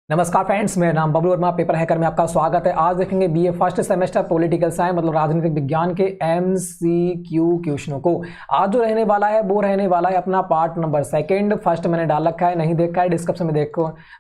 नमस्कार फ्रेंड्स, मेरा नाम बबलू वर्मा, पेपर हैकर में आपका स्वागत है। आज देखेंगे BA first semester political science मतलब राजनीतिक विज्ञान के एमसीक्यू क्वेश्चनों को। आज जो रहने वाला है वो रहने वाला है अपना पार्ट नंबर सेकंड। फर्स्ट मैंने डाल रखा है, नहीं देखा है डिस्क्रिप्शन में दे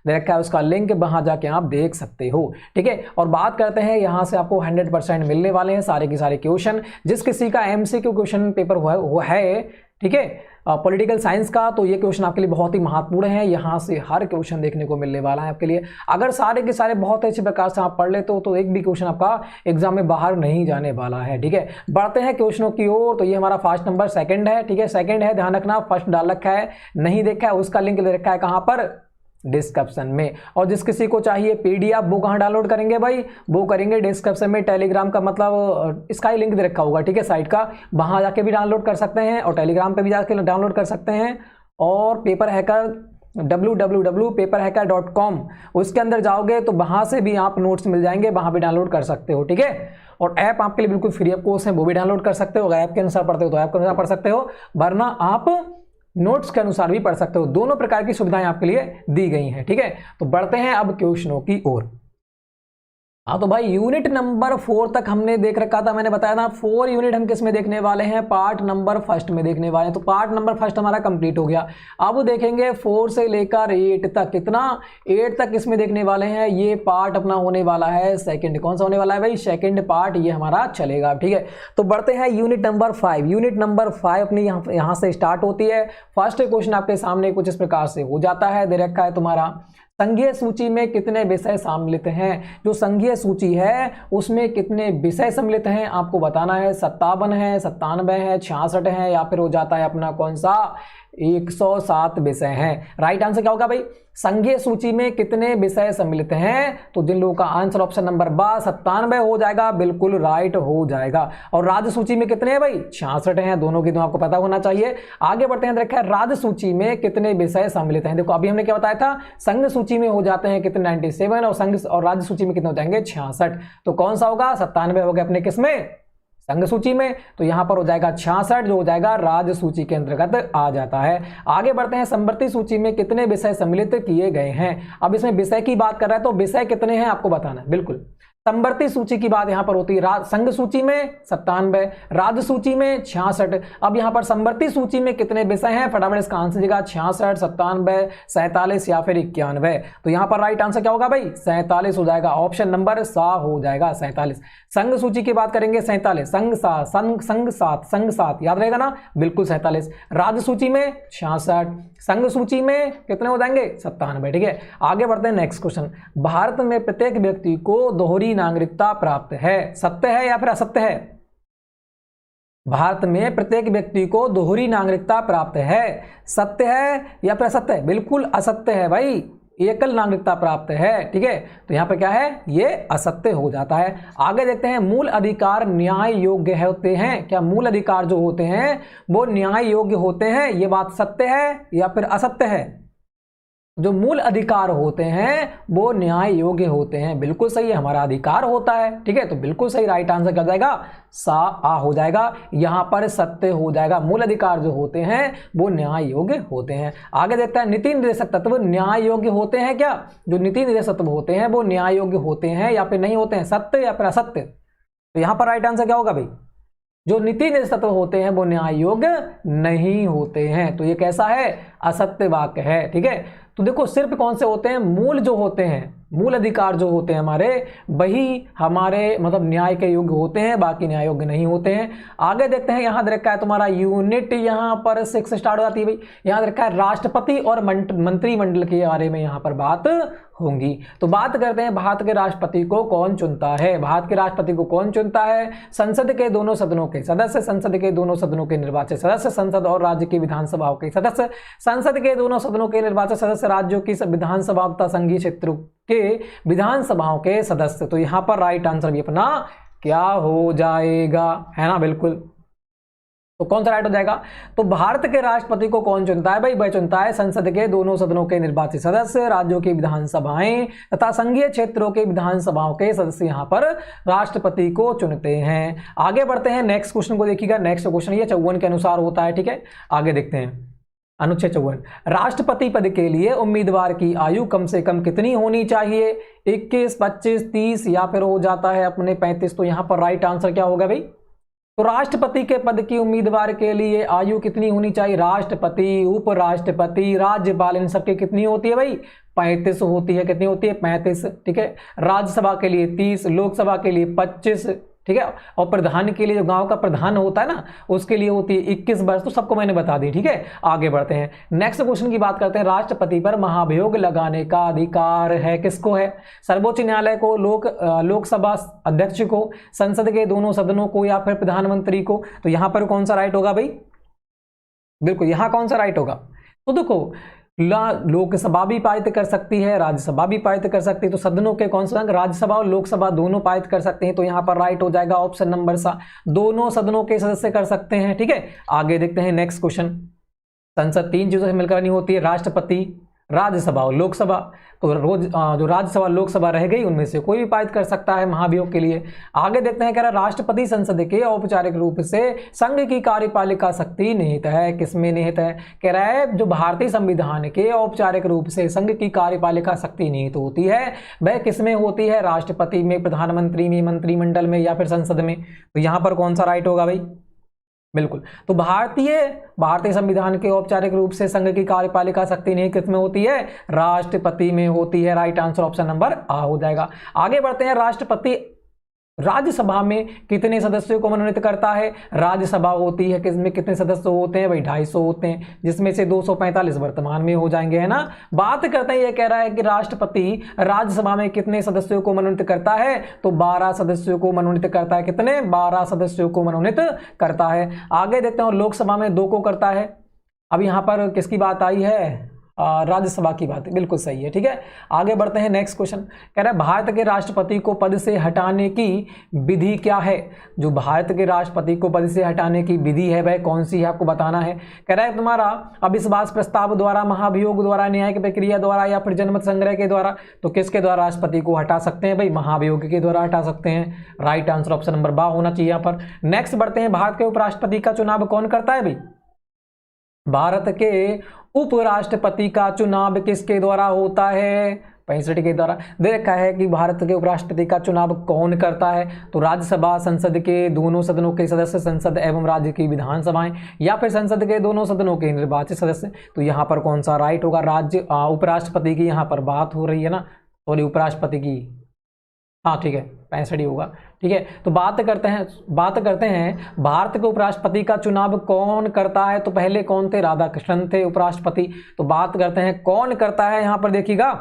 रखा है उसका लिंक, वहां जाके आप देख सकते हो। ठीक है, और बात करते हैं यहाँ से आपको 100% मिलने वाले हैं सारे के सारे क्वेश्चन। जिस किसी का एमसीक्यू क्वेश्चन पेपर हुआ है, ठीक है, पॉलिटिकल साइंस का, तो ये क्वेश्चन आपके लिए बहुत ही महत्वपूर्ण है। यहाँ से हर क्वेश्चन देखने को मिलने वाला है आपके लिए। अगर सारे के सारे बहुत अच्छे प्रकार से आप पढ़ लेते हो तो एक भी क्वेश्चन आपका एग्जाम में बाहर नहीं जाने वाला है। ठीक है, बढ़ते हैं क्वेश्चनों की ओर। तो ये हमारा फर्स्ट नंबर सेकंड है। ठीक है, सेकंड है, ध्यान रखना। फर्स्ट डाल रखा है, नहीं देखा है उसका लिंक दे रखा है कहाँ पर, डिस्क्रिप्शन में। और जिस किसी को चाहिए पीडीएफ, वो कहाँ डाउनलोड करेंगे भाई, वो करेंगे डिस्क्रिप्शन में। टेलीग्राम का मतलब इसका ही लिंक दे रखा होगा, ठीक है, साइट का, वहां जाके भी डाउनलोड कर सकते हैं और टेलीग्राम पे भी जाके डाउनलोड कर सकते हैं। और पेपर हैकर www.paperhacker.com उसके अंदर जाओगे तो वहां से भी आप नोट्स मिल जाएंगे, वहां भी डाउनलोड कर सकते हो। ठीक है, और ऐप आपके लिए बिल्कुल फ्री ऑफ कॉस्ट है, वो भी डाउनलोड कर सकते हो। अगर ऐप के अनुसार पढ़ते हो तो ऐप के अनुसार पढ़ सकते हो, वरना आप नोट्स के अनुसार भी पढ़ सकते हो। दोनों प्रकार की सुविधाएं आपके लिए दी गई हैं। ठीक है, तो बढ़ते हैं अब क्वेश्चनों की ओर। हाँ तो भाई यूनिट नंबर 4 तक हमने देख रखा था, मैंने बताया था 4 यूनिट हम किस में देखने वाले हैं, पार्ट नंबर फर्स्ट में देखने वाले हैं। तो पार्ट नंबर फर्स्ट हमारा कंप्लीट हो गया। अब देखेंगे 4 से लेकर 8 तक, कितना 8 तक इसमें देखने वाले हैं। ये पार्ट अपना होने वाला है सेकंड। कौन सा होने वाला है भाई, सेकंड पार्ट ये हमारा चलेगा। ठीक है, तो बढ़ते हैं यूनिट नंबर 5। यूनिट नंबर 5 अपनी यहाँ से स्टार्ट होती है। फर्स्ट क्वेश्चन आपके सामने कुछ इस प्रकार से हो जाता है, दे रखा है तुम्हारा, संघीय सूची में कितने विषय सम्मिलित हैं। जो संघीय सूची है उसमें कितने विषय सम्मिलित हैं आपको बताना है। 57 है, 97 है, 66 है, या फिर हो जाता है अपना कौन सा 107 विषय हैं। राइट आंसर क्या होगा भाई, संघीय सूची में कितने विषय सम्मिलित हैं। तो जिन लोगों का आंसर ऑप्शन नंबर 97 हो जाएगा, बिल्कुल राइट हो जाएगा। और राज्य सूची में कितने हैं भाई, 66 हैं। दोनों की तो आपको पता होना चाहिए। आगे बढ़ते हैं, देखा है राज्य सूची में कितने विषय सम्मिलित हैं। देखो अभी हमने क्या बताया था, संघ सूची में हो जाते हैं कितने 97 और संघ और राज्य सूची में कितने हो जाएंगे 66। तो कौन सा होगा, 97 हो गया अपने किसमें, संघ सूची में। तो यहां पर हो जाएगा 66, जो हो जाएगा राज्य सूची के अंतर्गत आ जाता है। आगे बढ़ते हैं, समवर्ती सूची में कितने विषय सम्मिलित किए गए हैं। अब इसमें विषय की बात कर रहा है तो विषय कितने हैं आपको बताना है। बिल्कुल समवर्ती सूची की बात यहां पर होती है। संघ सूची में 97, राज्य सूची में 66। अब यहां पर समवर्ती सूची में कितने विषय हैं, फटाफट इसका आंसर देगा 66, 97, 47 या फिर 91। तो यहां पर राइट आंसर क्या होगा भाई, 47 हो जाएगा। ऑप्शन नंबर सा हो जाएगा 47। संघ सूची की बात करेंगे 47, संघ 7 याद रहेगा ना, बिल्कुल 47। राज्य सूची में 66, संघ सूची में कितने हो जाएंगे 97। ठीक है, आगे बढ़ते हैं नेक्स्ट क्वेश्चन। भारत में प्रत्येक व्यक्ति को दोहरी नागरिकता प्राप्त है, सत्य है या फिर असत्य है। भारत में प्रत्येक व्यक्ति को दोहरी नागरिकता प्राप्त है, सत्य है या फिर असत्य है, बिल्कुल असत्य है भाई, एकल नागरिकता प्राप्त है। ठीक है, तो यहां पर क्या है, ये असत्य हो जाता है। आगे देखते हैं, मूल अधिकार न्याय योग्य होते हैं। क्या मूल अधिकार जो होते हैं वो न्याय योग्य होते हैं, ये बात सत्य है या फिर असत्य है। जो मूल अधिकार होते हैं वो न्याय योग्य होते हैं, बिल्कुल सही है, हमारा अधिकार होता है। ठीक है, तो बिल्कुल सही, राइट आंसर क्या हो जाएगा, सा आ हो जाएगा। यहां पर सत्य हो जाएगा, मूल अधिकार जो होते हैं वो न्याय योग्य होते हैं। आगे देखते हैं, नीति निर्देशक तत्व न्याय योग्य होते हैं क्या। जो नीति निर्देशक तत्व होते हैं वो न्याय योग्य होते हैं या फिर नहीं होते हैं, सत्य या फिर असत्य। तो यहां पर राइट आंसर क्या होगा भाई, जो नीति निर्देशक तत्व होते हैं वो न्याय योग्य नहीं होते हैं। तो ये कैसा है, असत्य वाक्य है। ठीक है, तो देखो सिर्फ कौन से होते हैं, मूल जो होते हैं, मूल अधिकार जो होते हैं हमारे, वही हमारे मतलब न्याय के योग्य होते हैं, बाकी न्याय योग्य नहीं होते हैं। आगे देखते हैं, यहां रखा है तुम्हारा यूनिट यहां पर 6 स्टार्ट हो जाती है भाई। यहां रखा है राष्ट्रपति और मंत्रिमंडल के बारे में यहां पर बात होंगी। तो बात करते हैं, भारत के राष्ट्रपति को कौन चुनता है। भारत के राष्ट्रपति को कौन चुनता है, संसद के दोनों सदनों के सदस्य, संसद के दोनों सदनों के निर्वाचित सदस्य, संसद और राज्य की विधानसभाओं के सदस्य, संसद के दोनों सदनों के निर्वाचित सदस्य, राज्यों की विधानसभा तथा संघीय क्षेत्रों के विधानसभाओं के सदस्य। तो यहां पर राइट आंसर भी अपना क्या हो जाएगा, है ना, बिल्कुल। तो कौन सा राइट हो जाएगा, तो भारत के राष्ट्रपति को कौन चुनता है भाई, वह चुनता है संसद के दोनों सदनों के निर्वाचित सदस्य, राज्यों की विधानसभाएं तथा संघीय क्षेत्रों के विधानसभाओं के सदस्य यहां पर राष्ट्रपति को चुनते हैं। आगे बढ़ते हैं, नेक्स्ट क्वेश्चन को देखिएगा। नेक्स्ट क्वेश्चन ये 54 के अनुसार होता है। ठीक है, आगे देखते हैं। अनुच्छेद 54, राष्ट्रपति पद के लिए उम्मीदवार की आयु कम से कम कितनी होनी चाहिए? 21, 25, 30 या फिर हो जाता है अपने 35। तो यहां पर राइट आंसर क्या होगा भाई? तो राष्ट्रपति के पद की उम्मीदवार के लिए आयु कितनी होनी चाहिए? राष्ट्रपति, उपराष्ट्रपति, राज्यपाल, इन सबकी कितनी होती है भाई? 35 होती है। कितनी होती है? 35। ठीक है। राज्यसभा के लिए 30, लोकसभा के लिए 25, ठीक है। और प्रधान के लिए, जो गांव का प्रधान होता है ना, उसके लिए होती है 21 वर्ष। तो सबको मैंने बता दी। ठीक है, आगे बढ़ते हैं। नेक्स्ट क्वेश्चन की बात करते हैं। राष्ट्रपति पर महाभियोग लगाने का अधिकार है किसको है? सर्वोच्च न्यायालय को, लोकसभा अध्यक्ष को, संसद के दोनों सदनों को, या फिर प्रधानमंत्री को? तो यहां पर कौन सा राइट होगा भाई? बिल्कुल, यहां कौन सा राइट होगा? तो देखो, लोकसभा भी पारित कर सकती है, राज्यसभा भी पारित कर सकती है। तो सदनों के कौन सा? राज्यसभा और लोकसभा दोनों पारित कर सकते हैं। तो यहां पर राइट हो जाएगा ऑप्शन नंबर सा, दोनों सदनों के सदस्य कर सकते हैं। ठीक है, आगे देखते हैं नेक्स्ट क्वेश्चन। संसद 3 चीजों से मिलकर नहीं होती है, राष्ट्रपति, राज्यसभा और लोकसभा। तो जो राज्यसभा लोकसभा रह गई, उनमें से कोई भी पारित कर सकता है महाभियोग के लिए। आगे देखते हैं, कह रहा है राष्ट्रपति संसद के औपचारिक रूप से संघ की कार्यपालिका शक्ति निहित है। किसमें निहित है? कह रहा है जो भारतीय संविधान के औपचारिक रूप से संघ की कार्यपालिका शक्ति निहित होती है, वह किसमें होती है? राष्ट्रपति में, प्रधानमंत्री में, मंत्रिमंडल में, या फिर संसद में? तो यहां पर कौन सा राइट होगा भाई? बिल्कुल, तो भारतीय संविधान के औपचारिक रूप से संघ की कार्यपालिका शक्ति नहीं किसमें होती है? राष्ट्रपति में होती है। राइट आंसर ऑप्शन नंबर आ हो जाएगा। आगे बढ़ते हैं। राष्ट्रपति राज्यसभा में कितने सदस्यों को मनोनीत करता है? राज्यसभा होती है, किसमें कितने सदस्य होते हैं भाई? 250 होते हैं, जिसमें से 245 वर्तमान में हो जाएंगे, है ना। बात करते हैं, ये कह रहा है कि राष्ट्रपति राज्यसभा में कितने सदस्यों को मनोनीत करता है? तो 12 सदस्यों को मनोनीत करता है। कितने? 12 सदस्यों को मनोनीत करता है। आगे देखते हैं, लोकसभा में 2 को करता है। अब यहां पर किसकी बात आई है? राज्यसभा की बात है, बिल्कुल सही है। ठीक है, आगे बढ़ते हैं। नेक्स्ट क्वेश्चन कह रहा है भारत के राष्ट्रपति को पद से हटाने की विधि क्या है? जो भारत के राष्ट्रपति को पद से हटाने की विधि है वह कौन सी है, आपको बताना है। कह रहा है तुम्हारा अविश्वास प्रस्ताव द्वारा, महाभियोग द्वारा, न्यायिक प्रक्रिया द्वारा, या फिर जनमत संग्रह के द्वारा? तो किसके द्वारा राष्ट्रपति को हटा सकते हैं भाई? महाभियोग के द्वारा हटा सकते हैं। राइट आंसर ऑप्शन नंबर बा होना चाहिए यहाँ पर। नेक्स्ट बढ़ते हैं। भारत के उपराष्ट्रपति का चुनाव कौन करता है भाई? भारत के उपराष्ट्रपति का चुनाव किसके द्वारा होता है? 65 के द्वारा। दे रखा है कि भारत के उपराष्ट्रपति का चुनाव कौन करता है? तो राज्यसभा, संसद के दोनों सदनों के सदस्य, संसद एवं राज्य की विधानसभाएं, या फिर संसद के दोनों सदनों के निर्वाचित सदस्य? तो यहाँ पर कौन सा राइट होगा? उपराष्ट्रपति की यहाँ पर बात हो रही है ना, सॉरी, उपराष्ट्रपति की, हाँ ठीक है, 65 होगा। ठीक है, तो बात करते हैं भारत के उपराष्ट्रपति का चुनाव कौन करता है? तो पहले कौन थे? राधाकृष्णन थे उपराष्ट्रपति। तो बात करते हैं कौन करता है, यहां पर देखिएगा,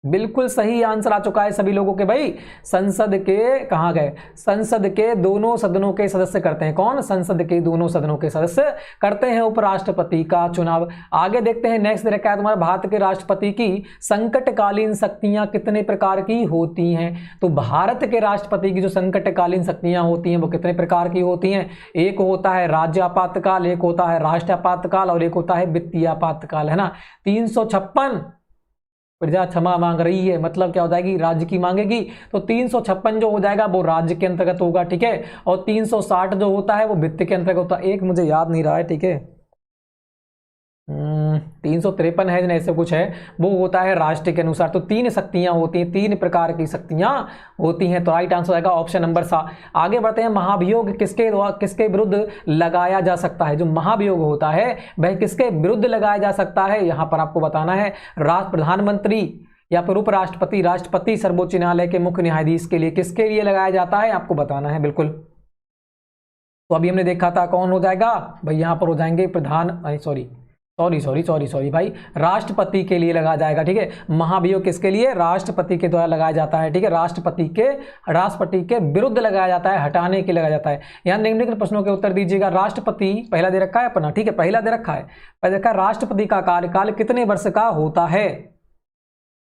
बिल्कुल सही आंसर आ चुका है सभी लोगों के भाई। संसद के, कहां गए? संसद के दोनों सदनों के सदस्य करते हैं। कौन? संसद के दोनों सदनों के सदस्य करते हैं उपराष्ट्रपति का चुनाव। आगे देखते हैं। नेक्स्ट देखा है तुम्हारा, भारत के राष्ट्रपति की संकटकालीन शक्तियां कितने प्रकार की होती हैं? तो भारत के राष्ट्रपति की जो संकटकालीन शक्तियां होती हैं वो कितने प्रकार की होती हैं? एक होता है राज्य आपातकाल, एक होता है राष्ट्र आपातकाल, और एक होता है वित्तीय आपातकाल, है ना। 356 प्रजा क्षमा मांग रही है, मतलब क्या हो जाएगी? राज्य की मांगेगी। तो 356 जो हो जाएगा वो राज्य के अंतर्गत होगा। ठीक है, और 360 जो होता है वो वित्त के अंतर्गत होता है। एक मुझे याद नहीं रहा है, ठीक है, 353 है, ऐसे कुछ है, वो होता है राष्ट्र के अनुसार। तो 3 शक्तियां होती हैं, 3 प्रकार की शक्तियां होती हैं। तो राइट आंसर आएगा ऑप्शन नंबर सा। आगे बढ़ते हैं। महाभियोग किसके विरुद्ध लगाया जा सकता है? जो महाभियोग होता है वह किसके विरुद्ध लगाया जा सकता है? यहां पर आपको बताना है। प्रधानमंत्री या फिर उपराष्ट्रपति, राष्ट्रपति, सर्वोच्च न्यायालय के मुख्य न्यायाधीश के लिए, किसके लिए लगाया जाता है आपको बताना है। बिल्कुल, तो अभी हमने देखा था कौन हो जाएगा भाई, यहां पर हो जाएंगे सॉरी भाई, राष्ट्रपति के लिए लगाया जाएगा। ठीक है, महाभियोग किसके लिए? राष्ट्रपति के द्वारा लगाया जाता है। ठीक है, राष्ट्रपति के विरुद्ध लगाया जाता है, हटाने के लगाया जाता है। यहां निम्नलिखित प्रश्नों के उत्तर दीजिएगा। राष्ट्रपति पहला दे रखा है अपना, ठीक है, पहला दे रखा है, पहले देखा राष्ट्रपति का कार्यकाल कितने वर्ष का होता है?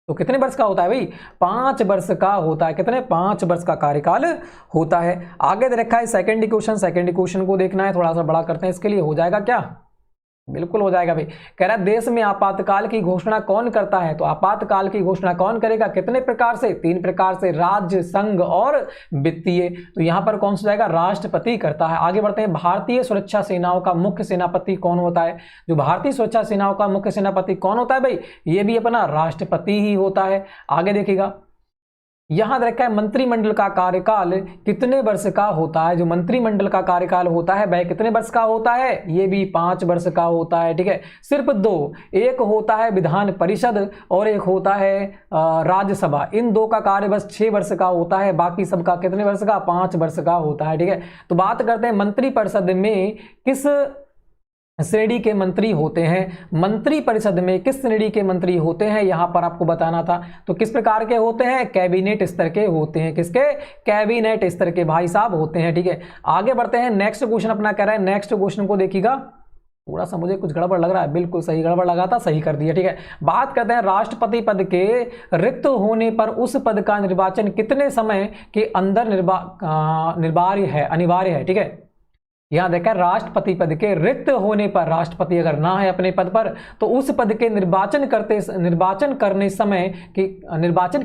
तो कितने वर्ष का होता है भाई? 5 वर्ष का होता है। कितने? 5 वर्ष का कार्यकाल होता है। आगे दे रखा है सेकंड क्वेश्चन को देखना है, थोड़ा सा बड़ा करते हैं, इसके लिए हो जाएगा क्या? बिल्कुल हो जाएगा भाई। कह रहा है देश में आपातकाल की घोषणा कौन करता है, तो आपातकाल की घोषणा कौन करेगा, कितने प्रकार से, 3 प्रकार से, राज्य, संघ और वित्तीय। तो यहां पर कौन सा जाएगा, राष्ट्रपति करता है। आगे बढ़ते हैं, भारतीय सुरक्षा सेनाओं का मुख्य सेनापति कौन होता है, जो भारतीय सुरक्षा सेनाओं का मुख्य सेनापति कौन होता है भाई, ये भी अपना राष्ट्रपति ही होता है। आगे देखिएगा, यहां रखा है मंत्रिमंडल का कार्यकाल कितने वर्ष का होता है, जो मंत्रिमंडल का कार्यकाल होता है वह कितने वर्ष का होता है, ये भी 5 वर्ष का होता है। ठीक है, सिर्फ 2, एक होता है विधान परिषद और एक होता है राज्यसभा, इन 2 का कार्य बस 6 वर्ष का होता है, बाकी सबका कितने वर्ष का, 5 वर्ष का होता है। ठीक है, तो बात करते हैं मंत्रिपरिषद में किस श्रेणी के मंत्री होते हैं, मंत्री परिषद में किस श्रेणी के मंत्री होते हैं, यहां पर आपको बताना था। तो किस प्रकार के होते हैं, कैबिनेट स्तर के होते हैं, किसके, कैबिनेट स्तर के भाई साहब होते हैं। ठीक है, आगे बढ़ते हैं, नेक्स्ट क्वेश्चन अपना कह रहा है, नेक्स्ट क्वेश्चन को देखिएगा, थोड़ा सा मुझे कुछ गड़बड़ लग रहा है, बिल्कुल सही गड़बड़ लगा था, सही कर दिया। ठीक है, बात करते हैं राष्ट्रपति पद के रिक्त होने पर उस पद का निर्वाचन कितने समय के अंदर अनिवार्य है। ठीक है, यहां देखा राष्ट्रपति पद के रिक्त होने पर, राष्ट्रपति अगर ना है अपने पद पर, तो उस पद के निर्वाचन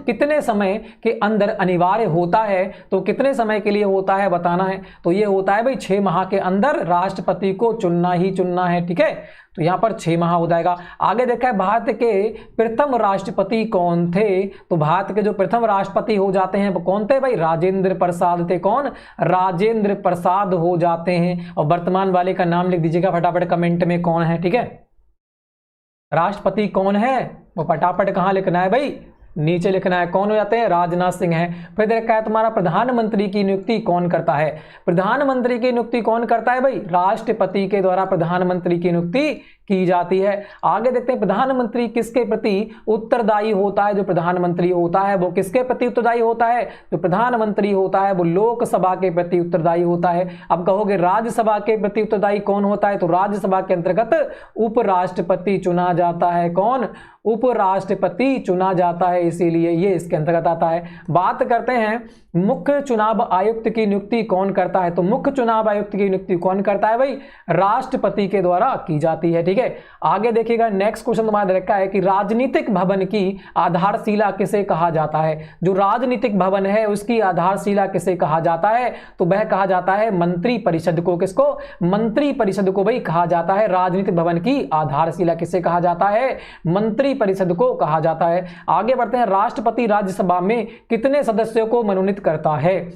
कितने समय के अंदर अनिवार्य होता है, तो कितने समय के लिए होता है बताना है। तो ये होता है भाई 6 माह के अंदर राष्ट्रपति को चुनना ही चुनना है। ठीक है, तो यहां पर 6 माह हो जाएगा। आगे देखा है भारत के प्रथम राष्ट्रपति कौन थे, तो भारत के जो प्रथम राष्ट्रपति हो जाते हैं वो कौन थे भाई, राजेंद्र प्रसाद थे। कौन, राजेंद्र प्रसाद हो जाते हैं। और वर्तमान वाले का नाम लिख दीजिएगा फटाफट कमेंट में, कौन है। ठीक है, राष्ट्रपति कौन है वो फटाफट कहां लिखना है भाई, नीचे लिखना है। कौन हो जाते हैं, राजनाथ सिंह है। फिर देखा है तुम्हारा प्रधानमंत्री की नियुक्ति कौन करता है, प्रधानमंत्री की नियुक्ति कौन करता है भाई, राष्ट्रपति के द्वारा प्रधानमंत्री की नियुक्ति की जाती है। आगे देखते हैं प्रधानमंत्री किसके प्रति उत्तरदायी होता है, जो प्रधानमंत्री होता है वो किसके प्रति उत्तरदायी होता है, जो प्रधानमंत्री होता है वो लोकसभा के प्रति उत्तरदायी होता है। अब कहोगे राज्यसभा के प्रति उत्तरदायी कौन होता है, तो राज्यसभा के अंतर्गत उपराष्ट्रपति चुना जाता है। कौन, उपराष्ट्रपति चुना जाता है, इसीलिए ये इसके अंतर्गत आता है। बात करते हैं मुख्य चुनाव आयुक्त की नियुक्ति कौन करता है, तो मुख्य चुनाव आयुक्त की नियुक्ति कौन करता है भाई, राष्ट्रपति के द्वारा की जाती है। ठीक है, आगे देखिएगा नेक्स्ट क्वेश्चन तुम्हारा रखा है कि राजनीतिक भवन की आधारशिला किसे कहा जाता है, जो राजनीतिक भवन है उसकी आधारशिला किसे कहा जाता है, तो वह कहा जाता है मंत्री परिषद को। किसको, मंत्री परिषद को भाई कहा जाता है। राजनीतिक भवन की आधारशिला किसे कहा जाता है, मंत्री परिषद को कहा जाता है। आगे बढ़ते हैं, राष्ट्रपति राज्यसभा में कितने सदस्यों को मनोनीत करता है,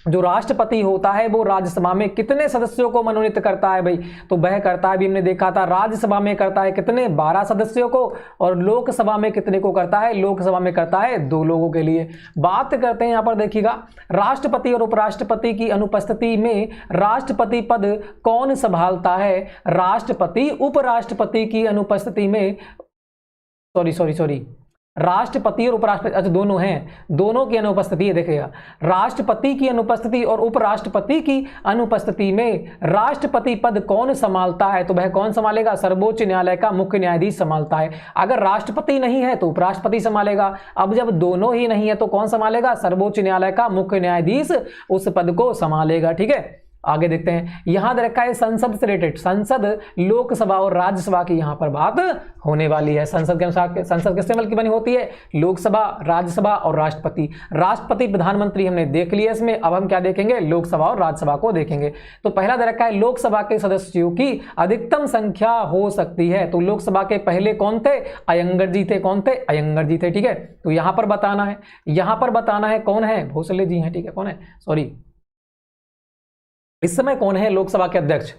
जो राष्ट्रपति होता है वो राज्यसभा में कितने सदस्यों को मनोनीत करता है भाई, तो वह करता है, भी हमने देखा था, राज्यसभा में करता है कितने, 12 सदस्यों को, और लोकसभा में कितने को करता है, लोकसभा में करता है 2 लोगों के लिए। बात करते हैं यहां पर देखिएगा, राष्ट्रपति और उपराष्ट्रपति की अनुपस्थिति में राष्ट्रपति पद कौन संभालता है, राष्ट्रपति उपराष्ट्रपति की अनुपस्थिति में, सॉरी राष्ट्रपति और उपराष्ट्रपति, अच्छा दोनों हैं, दोनों की अनुपस्थिति है। देखिएगा राष्ट्रपति की अनुपस्थिति और उपराष्ट्रपति की अनुपस्थिति में राष्ट्रपति पद कौन संभालता है, तो वह कौन संभालेगा, सर्वोच्च न्यायालय का मुख्य न्यायाधीश संभालता है। अगर राष्ट्रपति नहीं है तो उपराष्ट्रपति संभालेगा, अब जब दोनों ही नहीं है तो कौन संभालेगा, सर्वोच्च न्यायालय का मुख्य न्यायाधीश उस पद को संभालेगा। ठीक है, आगे देखते हैं, यहां रखा है संसद से रिलेटेड, संसद लोकसभा और राज्यसभा की यहां पर बात होने वाली है। संसद के अनुसार संसद किससे मिलकर बनी होती है, लोकसभा, राज्यसभा और राष्ट्रपति। राष्ट्रपति प्रधानमंत्री हमने देख लिया इसमें, अब हम क्या देखेंगे, लोकसभा और राज्यसभा को देखेंगे। तो पहला दे रखा है लोकसभा के सदस्यों की अधिकतम संख्या हो सकती है, तो लोकसभा के पहले कौन थे, अयंगर जी थे। कौन थे, अयंगर जी थे। ठीक है, तो यहां पर बताना है, यहां पर बताना है कौन है, भोसले जी हैं। ठीक है, कौन है, सॉरी इस समय कौन है लोकसभा के अध्यक्ष,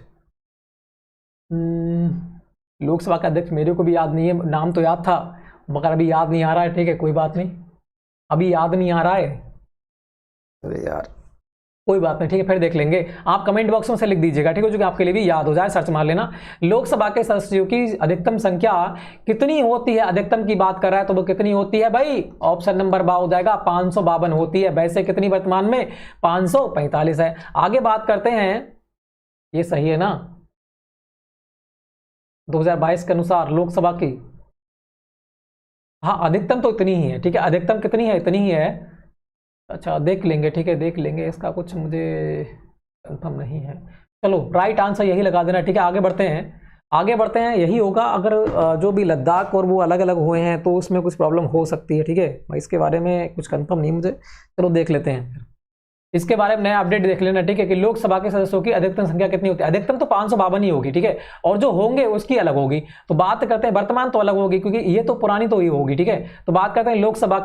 लोकसभा का अध्यक्ष मेरे को भी याद नहीं है, नाम तो याद था मगर अभी याद नहीं आ रहा है। ठीक है, कोई बात नहीं, अभी याद नहीं आ रहा है, अरे यार कोई बात नहीं, ठीक है फिर देख लेंगे। आप कमेंट बॉक्स में से लिख दीजिएगा, ठीक है, जो कि आपके लिए भी याद हो जाए, सर्च मार लेना। लोकसभा के सदस्यों की अधिकतम संख्या कितनी होती है, अधिकतम की बात कर रहा है तो वो कितनी होती है भाई, ऑप्शन नंबर बा हो जाएगा, 552 होती है। वैसे कितनी वर्तमान में, 545 है। आगे बात करते हैं, ये सही है ना, 2022 के अनुसार लोकसभा की, हाँ अधिकतम तो इतनी ही है। ठीक है, अधिकतम कितनी है, इतनी ही है। अच्छा देख लेंगे, ठीक है देख लेंगे, इसका कुछ मुझे कंफर्म नहीं है। चलो राइट आंसर यही लगा देना। ठीक है, आगे बढ़ते हैं। आगे बढ़ते हैं, यही होगा। अगर जो भी लद्दाख और वो अलग अलग हुए हैं तो उसमें कुछ प्रॉब्लम हो सकती है, ठीक है भाई, इसके बारे में कुछ कंफर्म नहीं मुझे, चलो देख लेते हैं। इसके बारे में नया अपडेट देख लेना, ठीक है, कि लोकसभा के सदस्यों की अधिकतम संख्या कितनी होती है। अधिकतम तो 552 ही होगी, ठीक है, और जो होंगे उसकी अलग होगी। तो बात करते हैं वर्तमान तो अलग होगी क्योंकि ये तो पुरानी तो ही होगी, ठीक है। तो बात करते हैं लोकसभा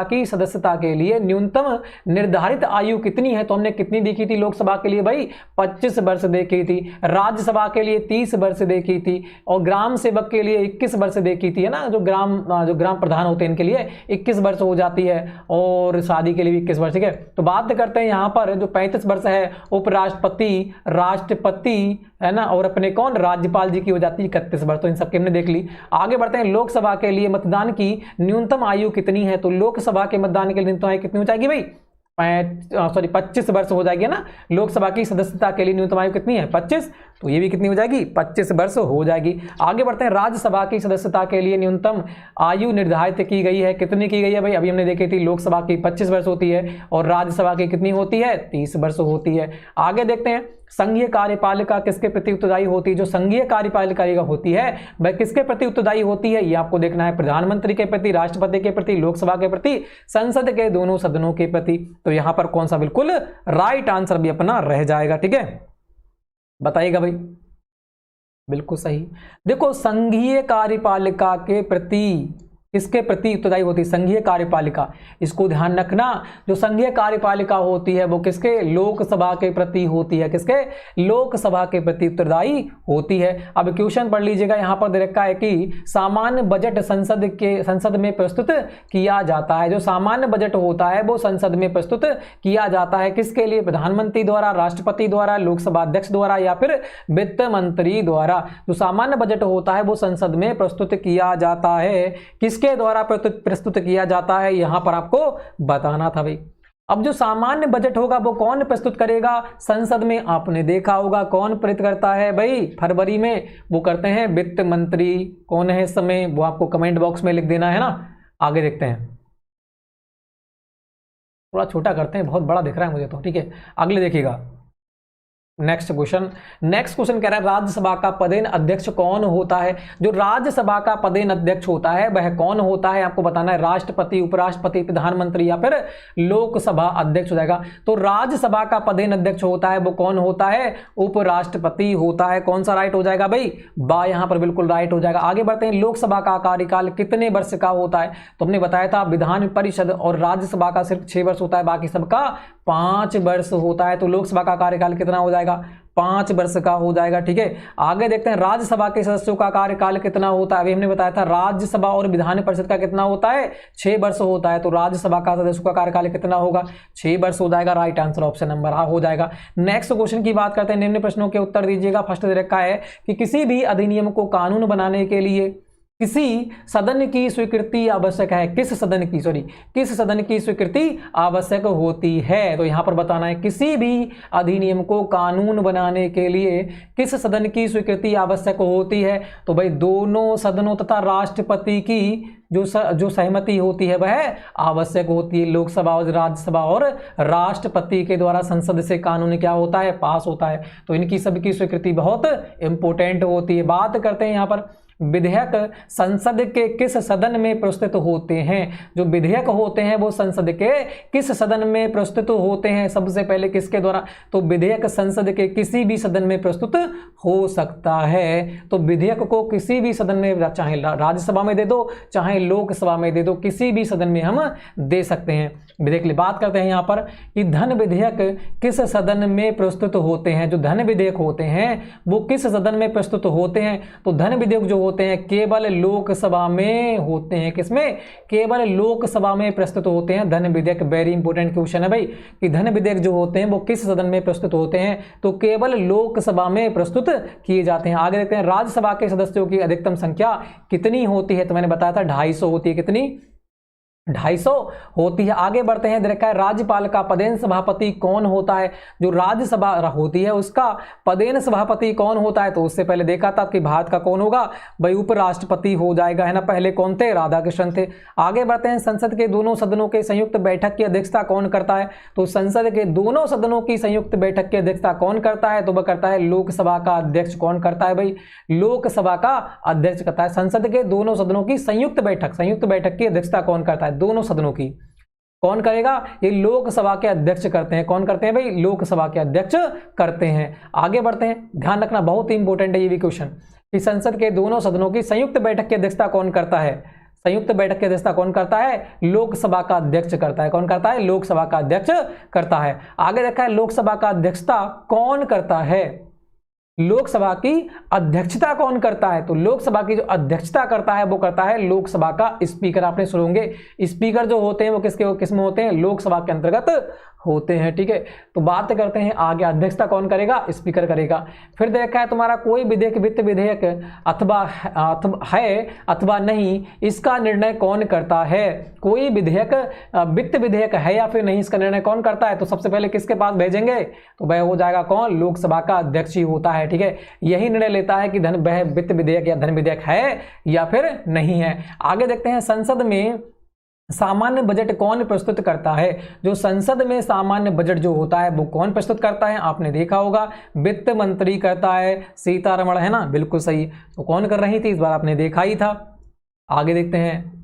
की सदस्यता के लिए न्यूनतम निर्धारित आयु कितनी है। तो हमने कितनी देखी थी लोकसभा के लिए भाई, 25 वर्ष देखी थी। राज्यसभा के लिए 30 वर्ष देखी थी, और ग्राम सेवक के लिए 21 वर्ष देखी थी, है ना। जो ग्राम प्रधान होते हैं इनके लिए 21 वर्ष हो जाती है, और शादी के लिए भी 21 वर्ष, ठीक है। तो बात करते हैं यहाँ पर जो 35 वर्ष है उपराष्ट्रपति, राष्ट्रपति, है ना, और अपने कौन, राज्यपाल जी की हो जाती है 31 वर्ष। तो इन सबके हमने देख ली। आगे बढ़ते हैं, लोकसभा के लिए मतदान की न्यूनतम आयु कितनी है। तो लोकसभा के मतदान के लिए न्यूनतम आयु कितनी हो जाएगी भाई, 25 वर्ष हो जाएगी ना। लोकसभा की सदस्यता के लिए न्यूनतम आयु कितनी है, 25, तो ये भी कितनी हो जाएगी, 25 वर्ष हो जाएगी। आगे बढ़ते हैं, राज्यसभा की सदस्यता के लिए न्यूनतम आयु निर्धारित की गई है। कितनी की गई है भाई, अभी हमने देखी थी, लोकसभा की 25 वर्ष होती है और राज्यसभा की कितनी होती है, 30 वर्ष होती है। आगे देखते हैं, संघीय कार्यपालिका किसके प्रति उत्तरदायी होती है। जो संघीय कार्यपालिका होती है वह किसके प्रति उत्तरदायी होती है, ये आपको देखना है। प्रधानमंत्री के प्रति, राष्ट्रपति के प्रति, लोकसभा के प्रति, संसद के दोनों सदनों के प्रति। तो यहां पर कौन सा बिल्कुल राइट आंसर भी अपना रह जाएगा, ठीक है, बताइएगा भाई। बिल्कुल सही। देखो, संघीय कार्यपालिका के प्रति, किसके प्रति उत्तरदायी होती है, संघीय कार्यपालिका। इसको ध्यान रखना, जो संघीय कार्यपालिका होती है वो किसके, लोकसभा के प्रति होती है। किसके, लोकसभा के प्रति उत्तरदायी होती है। अब क्वेश्चन पढ़ लीजिएगा, यहां पर दे रखा है कि सामान्य बजट संसद में प्रस्तुत किया जाता है। जो सामान्य बजट होता है वो संसद में प्रस्तुत किया जाता है। किसके लिए, प्रधानमंत्री द्वारा, राष्ट्रपति द्वारा, लोकसभा अध्यक्ष द्वारा, या फिर वित्त मंत्री द्वारा। जो सामान्य बजट होता है वो संसद में प्रस्तुत किया जाता है। किसके द्वारा प्रस्तुत किया जाता है, यहां पर आपको बताना था भाई। अब जो सामान्य बजट होगा वो कौन प्रस्तुत करेगा, संसद में आपने देखा होगा कौन प्रस्तुत करता है भाई, फरवरी में वो करते हैं वित्त मंत्री। कौन है इस समय, वो आपको कमेंट बॉक्स में लिख देना है ना। आगे देखते हैं, थोड़ा छोटा करते हैं, बहुत बड़ा दिख रहा है मुझे तो, ठीक है। अगले देखिएगा, नेक्स्ट क्वेश्चन कह रहा है, राज्यसभा का पदेन अध्यक्ष कौन होता है। जो राज्यसभा का पदेन अध्यक्ष होता है वह कौन होता है, आपको बताना है। राष्ट्रपति, उपराष्ट्रपति, प्रधानमंत्री, या फिर लोकसभा अध्यक्ष हो जाएगा। तो राज्यसभा का पदेन अध्यक्ष होता है वो कौन होता है, उपराष्ट्रपति होता है। कौन सा राइट हो जाएगा भाई, बा यहां पर बिल्कुल राइट हो जाएगा। आगे बढ़ते हैं, लोकसभा का कार्यकाल कितने वर्ष का होता है। तो हमने बताया था विधान परिषद और राज्यसभा का सिर्फ 6 वर्ष होता है, बाकी सबका 5 वर्ष होता है। तो लोकसभा का कार्यकाल कितना हो जाएगा, 5 वर्ष का हो जाएगा, ठीक है। आगे देखते हैं, राज्यसभा के सदस्यों का कार्यकाल कितना होता है। अभी हमने बताया था राज्यसभा और विधान परिषद का कितना होता है, 6 वर्ष होता है। तो राज्यसभा का सदस्यों का कार्यकाल कितना होगा, 6 वर्ष हो जाएगा। राइट आंसर ऑप्शन नंबर आ हो जाएगा। नेक्स्ट क्वेश्चन की बात करते हैं, निम्न प्रश्नों के उत्तर दीजिएगा। फर्स्ट दे रखा है कि किसी भी अधिनियम को कानून बनाने के लिए किसी सदन की स्वीकृति आवश्यक है। किस सदन की स्वीकृति आवश्यक होती है। तो यहां पर बताना है, किसी भी अधिनियम को कानून बनाने के लिए किस सदन की स्वीकृति आवश्यक होती है। तो भाई दोनों सदनों तथा राष्ट्रपति की जो सहमति होती है वह आवश्यक होती है। लोकसभा और राज्यसभा और राष्ट्रपति के द्वारा संसद से कानून क्या होता है, पास होता है। तो इनकी सबकी स्वीकृति बहुत इंपॉर्टेंट होती है। बात करते हैं यहां पर, विधेयक संसद के किस सदन में प्रस्तुत होते हैं। जो विधेयक होते हैं वो संसद के किस सदन में प्रस्तुत होते हैं। सबसे पहले किसके द्वारा, तो विधेयक संसद के किसी भी सदन में प्रस्तुत हो सकता है। तो विधेयक को किसी भी सदन में, चाहे राज्यसभा में दे दो चाहे लोकसभा में दे दो, किसी भी सदन में हम दे सकते हैं विधेयक। बात करते हैं यहाँ पर कि धन विधेयक किस सदन में प्रस्तुत होते हैं। जो धन विधेयक होते हैं वो किस सदन में प्रस्तुत होते हैं। तो धन विधेयक जो होते हैं केवल लोकसभा में होते हैं। किसमें, केवल लोकसभा में प्रस्तुत होते हैं धन विधेयक। वेरी इंपॉर्टेंट क्वेश्चन है भाई कि धन विधेयक जो होते हैं वो किस सदन में प्रस्तुत होते हैं। तो केवल लोकसभा में प्रस्तुत किए जाते हैं। आगे देखते हैं, राज्यसभा के सदस्यों की अधिकतम संख्या कितनी होती है। तो मैंने बताया था 250 होती है। कितनी, 250 होती है। आगे बढ़ते हैं, देखा है राज्यपाल का पदेन सभापति कौन होता है, जो राज्यसभा होती है उसका पदेन सभापति कौन होता है, तो उससे पहले देखा था कि भारत का कौन होगा भाई, उपराष्ट्रपति हो जाएगा, है ना। पहले कौन थे, राधाकृष्णन थे। आगे बढ़ते हैं, संसद के दोनों सदनों के संयुक्त बैठक की अध्यक्षता कौन करता है, तो संसद के दोनों सदनों की संयुक्त बैठक की अध्यक्षता कौन करता है, तो वह करता है लोकसभा का अध्यक्ष। कौन करता है भाई, लोकसभा का अध्यक्ष करता है। संसद के दोनों सदनों की संयुक्त बैठक की अध्यक्षता कौन करता है, दोनों सदनों की कौन करेगा, ये लोकसभा के अध्यक्ष करते हैं। कौन करते हैं भाई, लोकसभा के अध्यक्ष करते हैं। आगे बढ़ते हैं, ध्यान रखना बहुत ही इंपॉर्टेंट है ये भी क्वेश्चन, कि संसद के दोनों सदनों की संयुक्त बैठक की अध्यक्षता कौन करता है, संयुक्त बैठक की अध्यक्षता कौन करता है, लोकसभा का अध्यक्ष करता है। कौन करता है, लोकसभा का अध्यक्ष करता है। आगे देखा है, लोकसभा का अध्यक्षता कौन करता है, लोकसभा की अध्यक्षता कौन करता है, तो लोकसभा की जो अध्यक्षता करता है वो करता है लोकसभा का स्पीकर। आपने सुने होंगे स्पीकर जो होते हैं वो किसमें होते हैं, लोकसभा के अंतर्गत होते हैं, ठीक है। तो बात करते हैं आगे, अध्यक्षता कौन करेगा, स्पीकर करेगा। फिर देखा है तुम्हारा कोई विधेयक वित्त विधेयक अथवा है अथवा नहीं, इसका निर्णय कौन करता है। कोई विधेयक वित्त विधेयक है या फिर नहीं, इसका निर्णय कौन करता है, तो सबसे पहले किसके पास भेजेंगे, तो वह हो जाएगा कौन, लोकसभा का अध्यक्ष ही होता है, ठीक है। यही निर्णय लेता है कि वह वित्त विधेयक या धन विधेयक है या फिर नहीं है। आगे देखते हैं, संसद में सामान्य बजट कौन प्रस्तुत करता है, जो संसद में सामान्य बजट जो होता है वो कौन प्रस्तुत करता है, आपने देखा होगा वित्त मंत्री करता है, सीतारमण, है ना, बिल्कुल सही। तो कौन कर रही थी, इस बार आपने देखा ही था। आगे देखते हैं,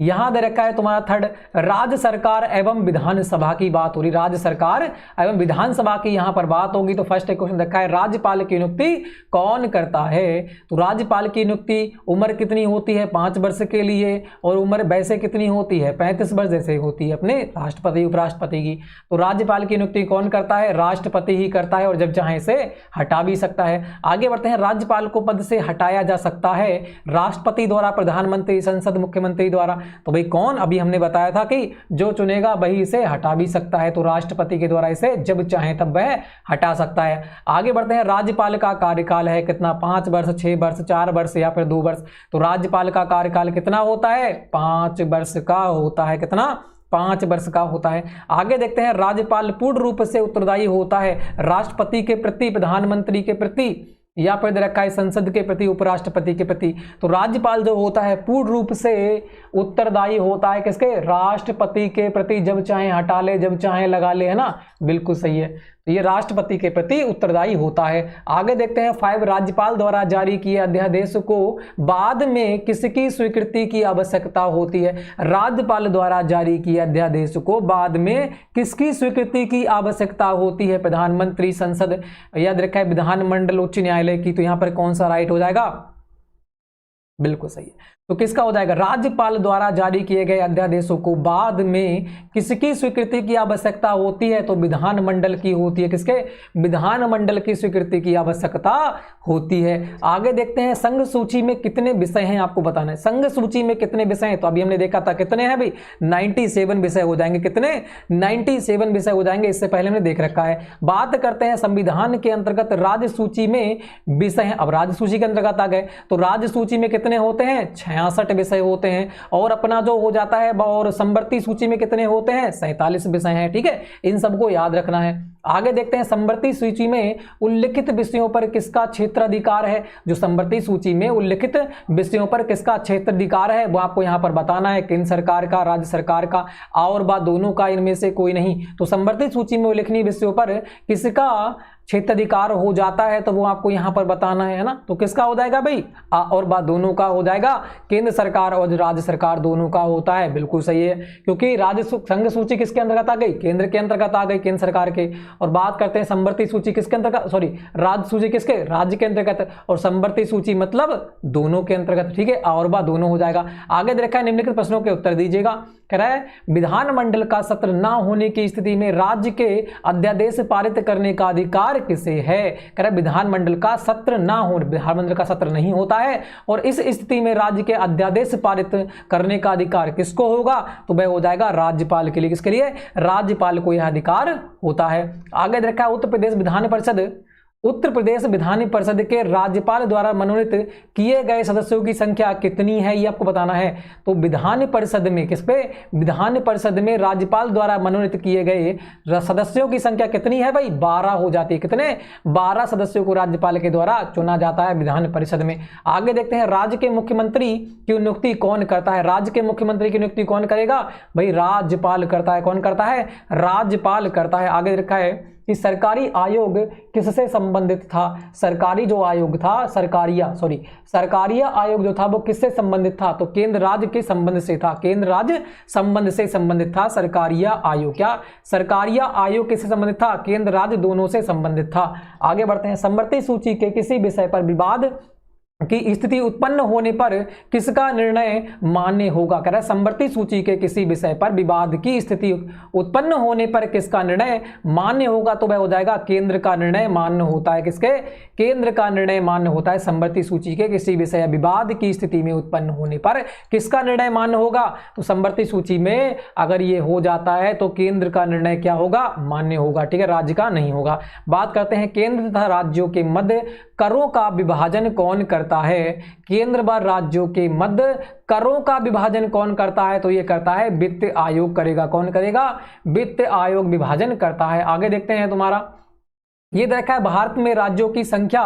यहां दे रखा है तुम्हारा थर्ड, राज्य सरकार एवं विधानसभा की बात हो रही, राज्य सरकार एवं विधानसभा की यहां पर बात होगी। तो फर्स्ट क्वेश्चन रखा है, राज्यपाल की नियुक्ति कौन करता है, तो राज्यपाल की नियुक्ति उम्र कितनी होती है, 5 वर्ष के लिए, और उम्र वैसे कितनी होती है, 35 वर्ष जैसे होती है अपने राष्ट्रपति उपराष्ट्रपति की। तो राज्यपाल की नियुक्ति कौन करता है, राष्ट्रपति ही करता है, और जब चाहे इसे हटा भी सकता है। आगे बढ़ते हैं, राज्यपाल को पद से हटाया जा सकता है राष्ट्रपति द्वारा, प्रधानमंत्री, संसद, मुख्यमंत्री द्वारा। तो भाई कौन, अभी हमने बताया था कि जो चुनेगा वही इसे हटा भी सकता है, तो राष्ट्रपति के द्वारा इसे जब चाहे तब वह हटा सकता है। आगे बढ़ते हैं, राज्यपाल का कार्यकाल है कितना, 5 वर्ष, 6 वर्ष, 4 वर्ष या फिर 2 वर्ष। तो राज्यपाल का कार्यकाल कितना होता है, 5 वर्ष का होता है। कितना, 5 वर्ष का होता है। आगे देखते हैं, राज्यपाल पूर्ण रूप से उत्तरदायी होता है राष्ट्रपति के प्रति, प्रधानमंत्री के प्रति, या फिर दे रखा है संसद के प्रति, उपराष्ट्रपति के प्रति। तो राज्यपाल जो होता है पूर्ण रूप से उत्तरदायी होता है किसके, राष्ट्रपति के प्रति, जब चाहे हटा ले, जब चाहे लगा ले, है ना, बिल्कुल सही है। तो ये राष्ट्रपति के प्रति उत्तरदायी होता है। आगे देखते हैं, 5 राज्यपाल द्वारा जारी किए अध्यादेश को बाद में किसकी स्वीकृति की आवश्यकता होती है, राज्यपाल द्वारा जारी किए अध्यादेश को बाद में किसकी स्वीकृति की आवश्यकता होती है, प्रधानमंत्री, संसद, याद रखा है विधानमंडल, उच्च न्यायालय की। तो यहां पर कौन सा राइट हो जाएगा, बिल्कुल सही है। तो किसका हो जाएगा, राज्यपाल द्वारा जारी किए गए अध्यादेशों को बाद में किसकी स्वीकृति की आवश्यकता होती है, तो विधानमंडल की होती है। किसके, विधानमंडल की स्वीकृति की आवश्यकता होती है। आगे देखते हैं, संघ सूची में कितने विषय हैं, आपको बताना है संघ सूची में कितने विषय हैं। तो अभी हमने देखा था कितने हैं भाई, 97 विषय हो जाएंगे। कितने, 97 विषय हो जाएंगे, इससे पहले हमने देख रखा है। बात करते हैं संविधान के अंतर्गत राज्य सूची में विषय हैं। अब राज्य सूची के अंतर्गत आ गए, तो राज्य सूची में कितने होते हैं, 66 विषय होते हैं। और अपना जो हो जाता है, और संवर्ती सूची में कितने होते हैं, 47 विषय हैं, ठीक है। इन सबको याद रखना है। आगे देखते हैं, संवर्ती सूची में उल्लिखित विषयों पर किसका क्षेत्राधिकार है, जो संवर्ती सूची में उल्लिखित विषयों पर किसका क्षेत्राधिकार है वो आपको यहां पर बताना है, केंद्र सरकार का, राज्य सरकार का, और बात दोनों का, इनमें से कोई नहीं। तो संवर्ती सूची में उल्लेखनीय विषयों पर किसका क्षेत्राधिकार हो जाता है, तो वो आपको यहां पर बताना है ना। तो किसका हो जाएगा भाई, और बात दोनों का हो जाएगा, केंद्र सरकार और राज्य सरकार दोनों का होता है, बिल्कुल सही है। क्योंकि राज्य संघ सूची किसके अंतर्गत आ गई, केंद्र के अंतर्गत आ गई, केंद्र सरकार के। और बात करते हैं संवर्ती सूची किसके अंतर्गत, सॉरी राज्य सूची किसके, राज्य के अंतर्गत, और संवर्ती सूची मतलब दोनों के अंतर्गत, ठीक है। और बात दोनों हो जाएगा। आगे देखा है, निम्नलिखित प्रश्नों के उत्तर दीजिएगा। कह रहा है, विधानमंडल का सत्र ना होने की स्थिति में राज्य के अध्यादेश पारित करने का अधिकार किसे है। कह रहा है, विधानमंडल का सत्र ना हो, विधानमंडल का सत्र नहीं होता है, और इस स्थिति में राज्य के अध्यादेश पारित करने का अधिकार किसको होगा, तो वह हो जाएगा राज्यपाल के लिए। किसके लिए, राज्यपाल को यह अधिकार होता है। आगे देखा है, उत्तर प्रदेश विधान परिषद उत्तर प्रदेश विधान परिषद के राज्यपाल द्वारा मनोनीत किए गए सदस्यों की संख्या कितनी है, ये आपको बताना है। तो विधान परिषद में किस पे, विधान परिषद में राज्यपाल द्वारा मनोनीत किए गए सदस्यों की संख्या कितनी है भाई, 12 हो जाती है। कितने, 12 सदस्यों को राज्यपाल के द्वारा चुना जाता है विधान परिषद में। आगे देखते हैं, राज्य के मुख्यमंत्री की नियुक्ति कौन करता है। राज्य के मुख्यमंत्री की नियुक्ति कौन करेगा भाई, राज्यपाल करता है। कौन करता है, राज्यपाल करता है। आगे लिखा है कि सरकारी आयोग किससे संबंधित था। सरकारी जो आयोग था, सरकारिया आयोग जो था वो किससे संबंधित था, तो केंद्र राज्य के संबंध से था। केंद्र राज्य संबंध से संबंधित था सरकारिया आयोग। क्या सरकारिया आयोग किससे संबंधित था, केंद्र राज्य दोनों से संबंधित था। आगे बढ़ते हैं, समवर्ती सूची के किसी विषय पर विवाद की स्थिति उत्पन्न होने पर किसका निर्णय मान्य होगा। कह रहा है समवर्ती सूची के किसी विषय पर विवाद की स्थिति उत्पन्न होने पर किसका निर्णय मान्य होगा, तो वह हो जाएगा केंद्र का निर्णय मान्य होता है। किसके, केंद्र का निर्णय मान्य होता है। समवर्ती सूची के किसी विषय विवाद की स्थिति में उत्पन्न होने पर किसका निर्णय मान्य होगा, तो समवर्ती सूची में अगर ये हो जाता है तो केंद्र का निर्णय क्या होगा, मान्य होगा। ठीक है, राज्य का नहीं होगा। बात करते हैं, केंद्र तथा राज्यों के मध्य करों का विभाजन कौन करता है। केंद्र व राज्यों के मध्य करों का विभाजन कौन करता है, तो ये करता है वित्त आयोग करेगा। कौन करेगा, वित्त आयोग विभाजन करता है। आगे देखते हैं, तुम्हारा ये देखा है भारत में राज्यों की संख्या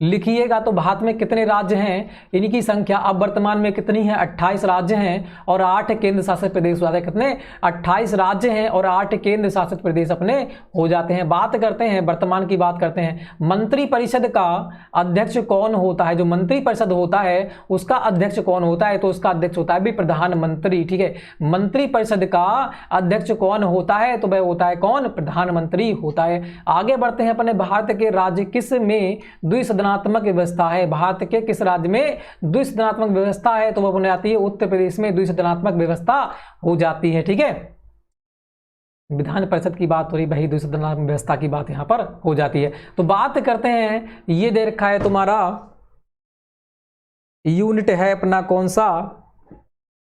लिखिएगा, तो भारत में कितने राज्य हैं, इनकी संख्या अब वर्तमान में कितनी है, 28 राज्य हैं और 8 केंद्र शासित प्रदेश हो जाते हैं। कितने, 28 राज्य हैं और 8 केंद्र शासित प्रदेश अपने हो जाते हैं। बात करते हैं, वर्तमान की बात करते हैं, मंत्री परिषद का अध्यक्ष कौन होता है। जो मंत्री परिषद होता है उसका अध्यक्ष कौन होता है, तो उसका अध्यक्ष होता है भी प्रधानमंत्री। ठीक है, मंत्री परिषद का अध्यक्ष कौन होता है, तो वह होता है कौन, प्रधानमंत्री होता है। आगे बढ़ते हैं, अपने भारत के राज्य किस में द्विसदनात्मक व्यवस्था है। भारत के किस राज्य में द्विसदनात्मक व्यवस्था है, तो वह बन जाती है उत्तर प्रदेश में द्विसदनात्मक व्यवस्था हो जाती है। ठीक है, विधान परिषद की बात हो रही भाई, द्विसदनात्मक व्यवस्था की बात यहां पर हो जाती है। तो बात करते हैं, ये दे रखा है तुम्हारा यूनिट है अपना कौन सा,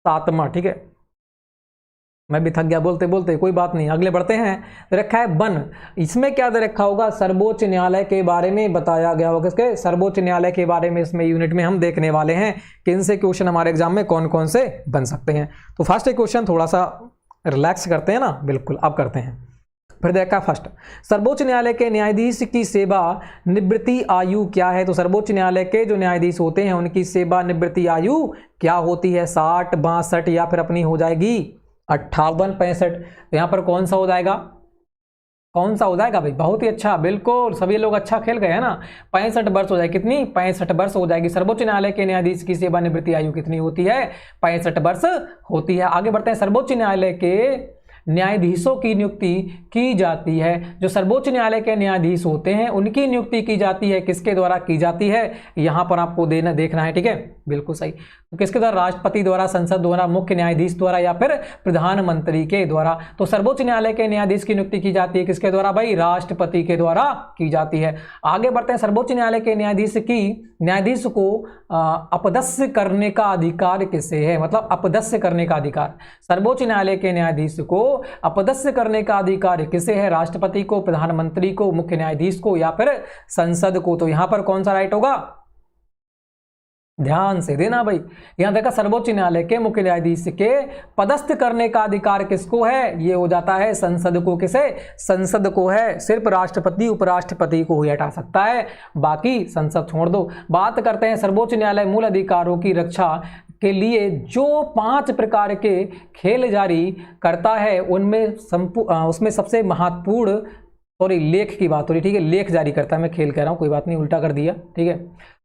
7वां। ठीक है, मैं भी थक गया बोलते बोलते, कोई बात नहीं। अगले बढ़ते हैं, रखा है वन। इसमें क्या दे रखा होगा, सर्वोच्च न्यायालय के बारे में बताया गया होगा। किसके, सर्वोच्च न्यायालय के बारे में इसमें यूनिट में हम देखने वाले हैं कि इनसे क्वेश्चन हमारे एग्जाम में कौन कौन से बन सकते हैं। तो फर्स्ट क्वेश्चन थोड़ा सा रिलैक्स करते हैं ना, बिल्कुल अब करते हैं। फिर देखा फर्स्ट, सर्वोच्च न्यायालय के न्यायाधीश की सेवा निवृत्ति आयु क्या है। तो सर्वोच्च न्यायालय के जो न्यायाधीश होते हैं उनकी सेवा निवृत्ति आयु क्या होती है, 60, 62 या फिर अपनी हो जाएगी 58, 65। तो यहाँ पर कौन सा हो जाएगा, कौन सा हो जाएगा भाई, बहुत ही अच्छा, बिल्कुल सभी लोग अच्छा खेल गए हैं ना। 65 वर्ष हो जाएगी, कितनी, 65 वर्ष हो जाएगी। सर्वोच्च न्यायालय के न्यायाधीश की सेवानिवृत्ति आयु कितनी होती है, 65 वर्ष होती है। आगे बढ़ते हैं, सर्वोच्च न्यायालय के न्यायाधीशों की नियुक्ति की जाती है। जो सर्वोच्च न्यायालय के न्यायाधीश होते हैं उनकी नियुक्ति की जाती है, किसके द्वारा की जाती है, यहां पर आपको देखना है। ठीक है, बिल्कुल सही। तो किसके द्वारा, राष्ट्रपति द्वारा, संसद द्वारा, मुख्य न्यायाधीश द्वारा या फिर प्रधानमंत्री के द्वारा। तो सर्वोच्च न्यायालय के न्यायाधीश की नियुक्ति की जाती है किसके द्वारा भाई, राष्ट्रपति के द्वारा की जाती है। आगे बढ़ते हैं, सर्वोच्च न्यायालय के न्यायाधीश को अपदस्थ्य करने का अधिकार किसे है, मतलब अपदस्थ्य करने का अधिकार। सर्वोच्च न्यायालय के न्यायाधीश को अपदस्थ्य करने का अधिकार किसे है, राष्ट्रपति को, प्रधानमंत्री को, मुख्य न्यायाधीश को या फिर संसद को। तो यहां पर कौन सा राइट होगा, ध्यान से देना भाई। यहां देखा, सर्वोच्च न्यायालय के मुख्य न्यायाधीश के पदस्थ करने का अधिकार किसको है, ये हो जाता है संसद को। किसे, संसद को है। सिर्फ राष्ट्रपति उपराष्ट्रपति को ही हटा सकता है, बाकी संसद छोड़ दो। बात करते हैं, सर्वोच्च न्यायालय मूल अधिकारों की रक्षा के लिए जो 5 प्रकार के खेल जारी करता है उसमें सबसे महत्वपूर्ण, सॉरी लेख की बात हो रही, ठीक है, लेख जारी करता है, मैं खेल कह रहा हूं, कोई बात नहीं, उल्टा कर दिया। ठीक है,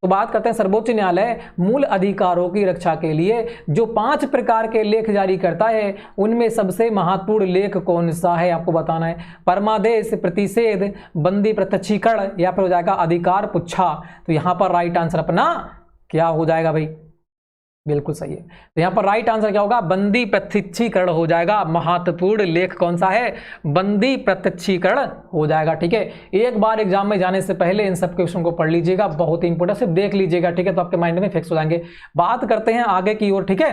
तो बात करते हैं, सर्वोच्च न्यायालय मूल अधिकारों की रक्षा के लिए जो 5 प्रकार के लेख जारी करता है उनमें सबसे महत्वपूर्ण लेख कौन सा है, आपको बताना है। परमादेश, प्रतिषेध, बंदी प्रत्यक्षीकरण या फिर हो जाएगा अधिकार पुच्छा। तो यहां पर राइट आंसर अपना क्या हो जाएगा भाई, बिल्कुल सही है। तो यहां पर राइट आंसर क्या होगा, बंदी प्रत्यक्षीकरण हो जाएगा। महत्वपूर्ण लेख कौन सा है, बंदी प्रत्यक्षीकरण हो जाएगा। ठीक है, एक बार एग्जाम में जाने से पहले इन सब क्वेश्चन को पढ़ लीजिएगा, बहुत ही इंपोर्टेंट, सिर्फ देख लीजिएगा। ठीक है, तो आपके माइंड में फिक्स हो जाएंगे। बात करते हैं आगे की ओर। ठीक है,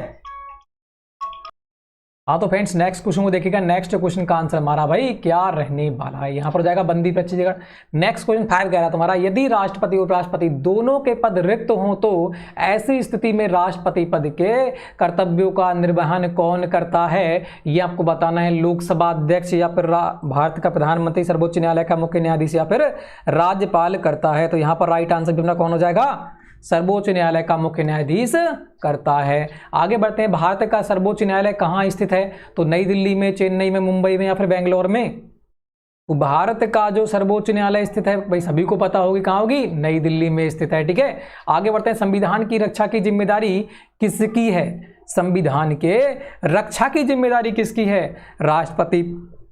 हाँ तो फ्रेंड्स नेक्स्ट क्वेश्चन को देखिएगा। नेक्स्ट क्वेश्चन का आंसर हमारा भाई क्या रहने वाला है, यहाँ पर हो जाएगा बंदी पच्चीस जगह। नेक्स्ट क्वेश्चन 5 कह रहा है तुम्हारा, यदि राष्ट्रपति और उपराष्ट्रपति दोनों के पद रिक्त हों तो ऐसी स्थिति में राष्ट्रपति पद के कर्तव्यों का निर्वहन कौन करता है, ये आपको बताना है। लोकसभा अध्यक्ष या फिर भारत का प्रधानमंत्री, सर्वोच्च न्यायालय का मुख्य न्यायाधीश या फिर राज्यपाल करता है। तो यहाँ पर राइट आंसर भी अपना कौन हो जाएगा, सर्वोच्च न्यायालय का मुख्य न्यायाधीश करता है। आगे बढ़ते हैं, भारत का सर्वोच्च न्यायालय कहाँ स्थित है, तो नई दिल्ली में, चेन्नई में, मुंबई में या फिर बेंगलोर में। तो भारत का जो सर्वोच्च न्यायालय स्थित है भाई सभी को पता होगी, कहाँ होगी, नई दिल्ली में स्थित है। ठीक है, आगे बढ़ते हैं, संविधान की रक्षा की जिम्मेदारी किसकी है, संविधान के रक्षा की जिम्मेदारी किसकी है, राष्ट्रपति,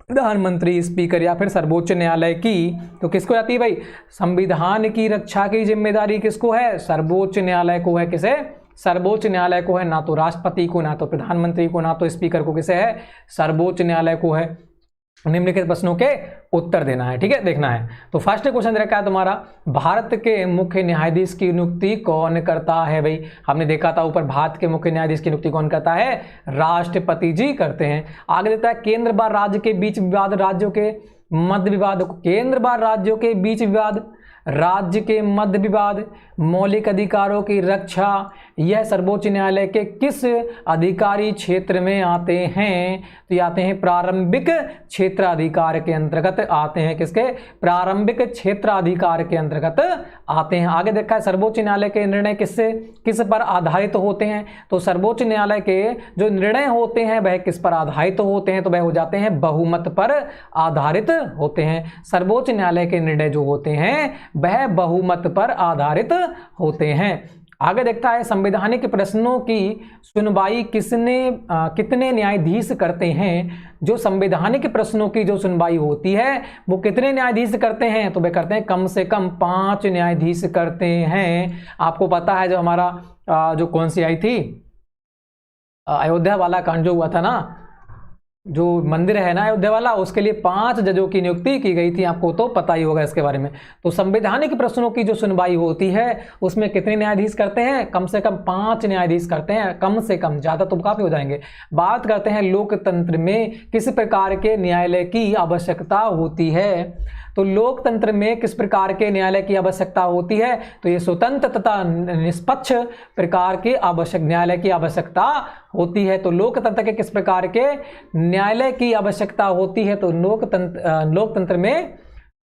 प्रधानमंत्री, स्पीकर या फिर सर्वोच्च न्यायालय की। तो किसको जाती है भाई, संविधान की रक्षा की जिम्मेदारी किसको है, सर्वोच्च न्यायालय को है। किसे, सर्वोच्च न्यायालय को है, ना तो राष्ट्रपति को, ना तो प्रधानमंत्री को, ना तो स्पीकर को, किसे है, सर्वोच्च न्यायालय को है। निम्नलिखित प्रश्नों के उत्तर देना है, ठीक है, देखना है। तो फर्स्ट क्वेश्चन रखा है तुम्हारा, भारत के मुख्य न्यायाधीश की नियुक्ति कौन करता है भाई, हमने देखा था ऊपर, भारत के मुख्य न्यायाधीश की नियुक्ति कौन करता है, राष्ट्रपति जी करते हैं। आगे देता है, केंद्र व राज्य के बीच विवाद, राज्यों के मध्य विवाद, केंद्र व राज्यों के बीच विवाद, राज्य के मध्य विवाद, मौलिक अधिकारों की रक्षा, यह सर्वोच्च न्यायालय के किस अधिकारी क्षेत्र में आते हैं, तो ये आते हैं प्रारंभिक क्षेत्राधिकार के अंतर्गत आते हैं। किसके, प्रारंभिक क्षेत्राधिकार के अंतर्गत आते हैं। आगे देखा है, सर्वोच्च न्यायालय के निर्णय किस पर आधारित होते हैं, तो सर्वोच्च न्यायालय के जो निर्णय होते हैं वह किस पर आधारित होते हैं, तो वह हो जाते हैं बहुमत पर आधारित होते हैं। सर्वोच्च न्यायालय के निर्णय जो होते हैं वह बहुमत पर आधारित होते हैं। आगे देखता है, संवैधानिक प्रश्नों की सुनवाई कितने न्यायाधीश करते हैं, जो संवैधानिक प्रश्नों की जो सुनवाई होती है वो कितने न्यायाधीश करते हैं, तो वे करते हैं कम से कम 5 न्यायाधीश करते हैं। आपको पता है जो हमारा जो कौन सी आई थी, अयोध्या वाला कांड जो हुआ था ना, जो मंदिर है ना अयोध्या वाला, उसके लिए 5 जजों की नियुक्ति की गई थी, आपको तो पता ही होगा इसके बारे में। तो संवैधानिक प्रश्नों की जो सुनवाई होती है उसमें कितने न्यायाधीश करते हैं, कम से कम 5 न्यायाधीश करते हैं, कम से कम, ज़्यादा तो काफ़ी हो जाएंगे। बात करते हैं लोकतंत्र में किस प्रकार के न्यायालय की आवश्यकता होती है, तो लोकतंत्र में किस प्रकार के न्यायालय की आवश्यकता होती है, तो ये स्वतंत्र तथा निष्पक्ष प्रकार के न्यायालय की आवश्यकता होती है। तो लोकतंत्र के किस प्रकार के न्यायालय की आवश्यकता होती है, तो लोकतंत्र में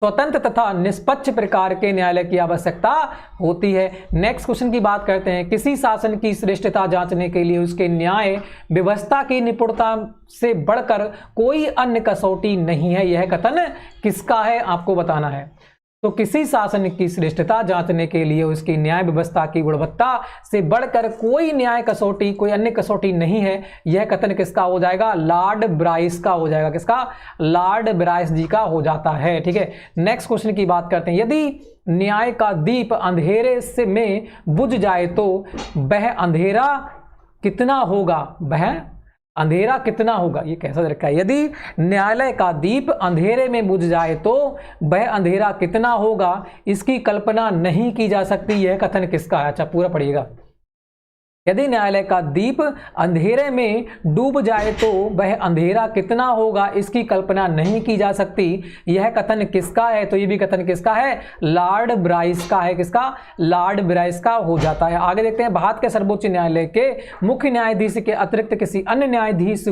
स्वतंत्र तथा निष्पक्ष प्रकार के न्यायालय की आवश्यकता होती है। नेक्स्ट क्वेश्चन की बात करते हैं, किसी शासन की श्रेष्ठता जांचने के लिए उसके न्याय व्यवस्था की निपुणता से बढ़कर कोई अन्य कसौटी नहीं है, यह कथन किसका है, आपको बताना है। तो किसी शासन की श्रेष्ठता जांचने के लिए उसकी न्याय व्यवस्था की गुणवत्ता से बढ़कर कोई न्याय कसौटी, कोई अन्य कसौटी नहीं है, यह कथन किसका हो जाएगा, लॉर्ड ब्राइस का हो जाएगा। किसका, लॉर्ड ब्राइस जी का हो जाता है। ठीक है, नेक्स्ट क्वेश्चन की बात करते हैं, यदि न्याय का दीप अंधेरे से में बुझ जाए तो वह अंधेरा कितना होगा, वह अंधेरा कितना होगा, ये कैसा रखा है, यदि न्यायालय का दीप अंधेरे में बुझ जाए तो वह अंधेरा कितना होगा, इसकी कल्पना नहीं की जा सकती, यह कथन किसका है। अच्छा पूरा पढ़िएगा, यदि न्यायालय का दीप अंधेरे में डूब जाए तो वह अंधेरा कितना होगा, इसकी कल्पना नहीं की जा सकती, यह कथन किसका है, तो ये भी कथन किसका है, लॉर्ड ब्राइस का है। किसका, लॉर्ड ब्राइस का हो जाता है। आगे देखते हैं, भारत के सर्वोच्च न्यायालय के मुख्य न्यायाधीश के अतिरिक्त किसी अन्य न्यायाधीश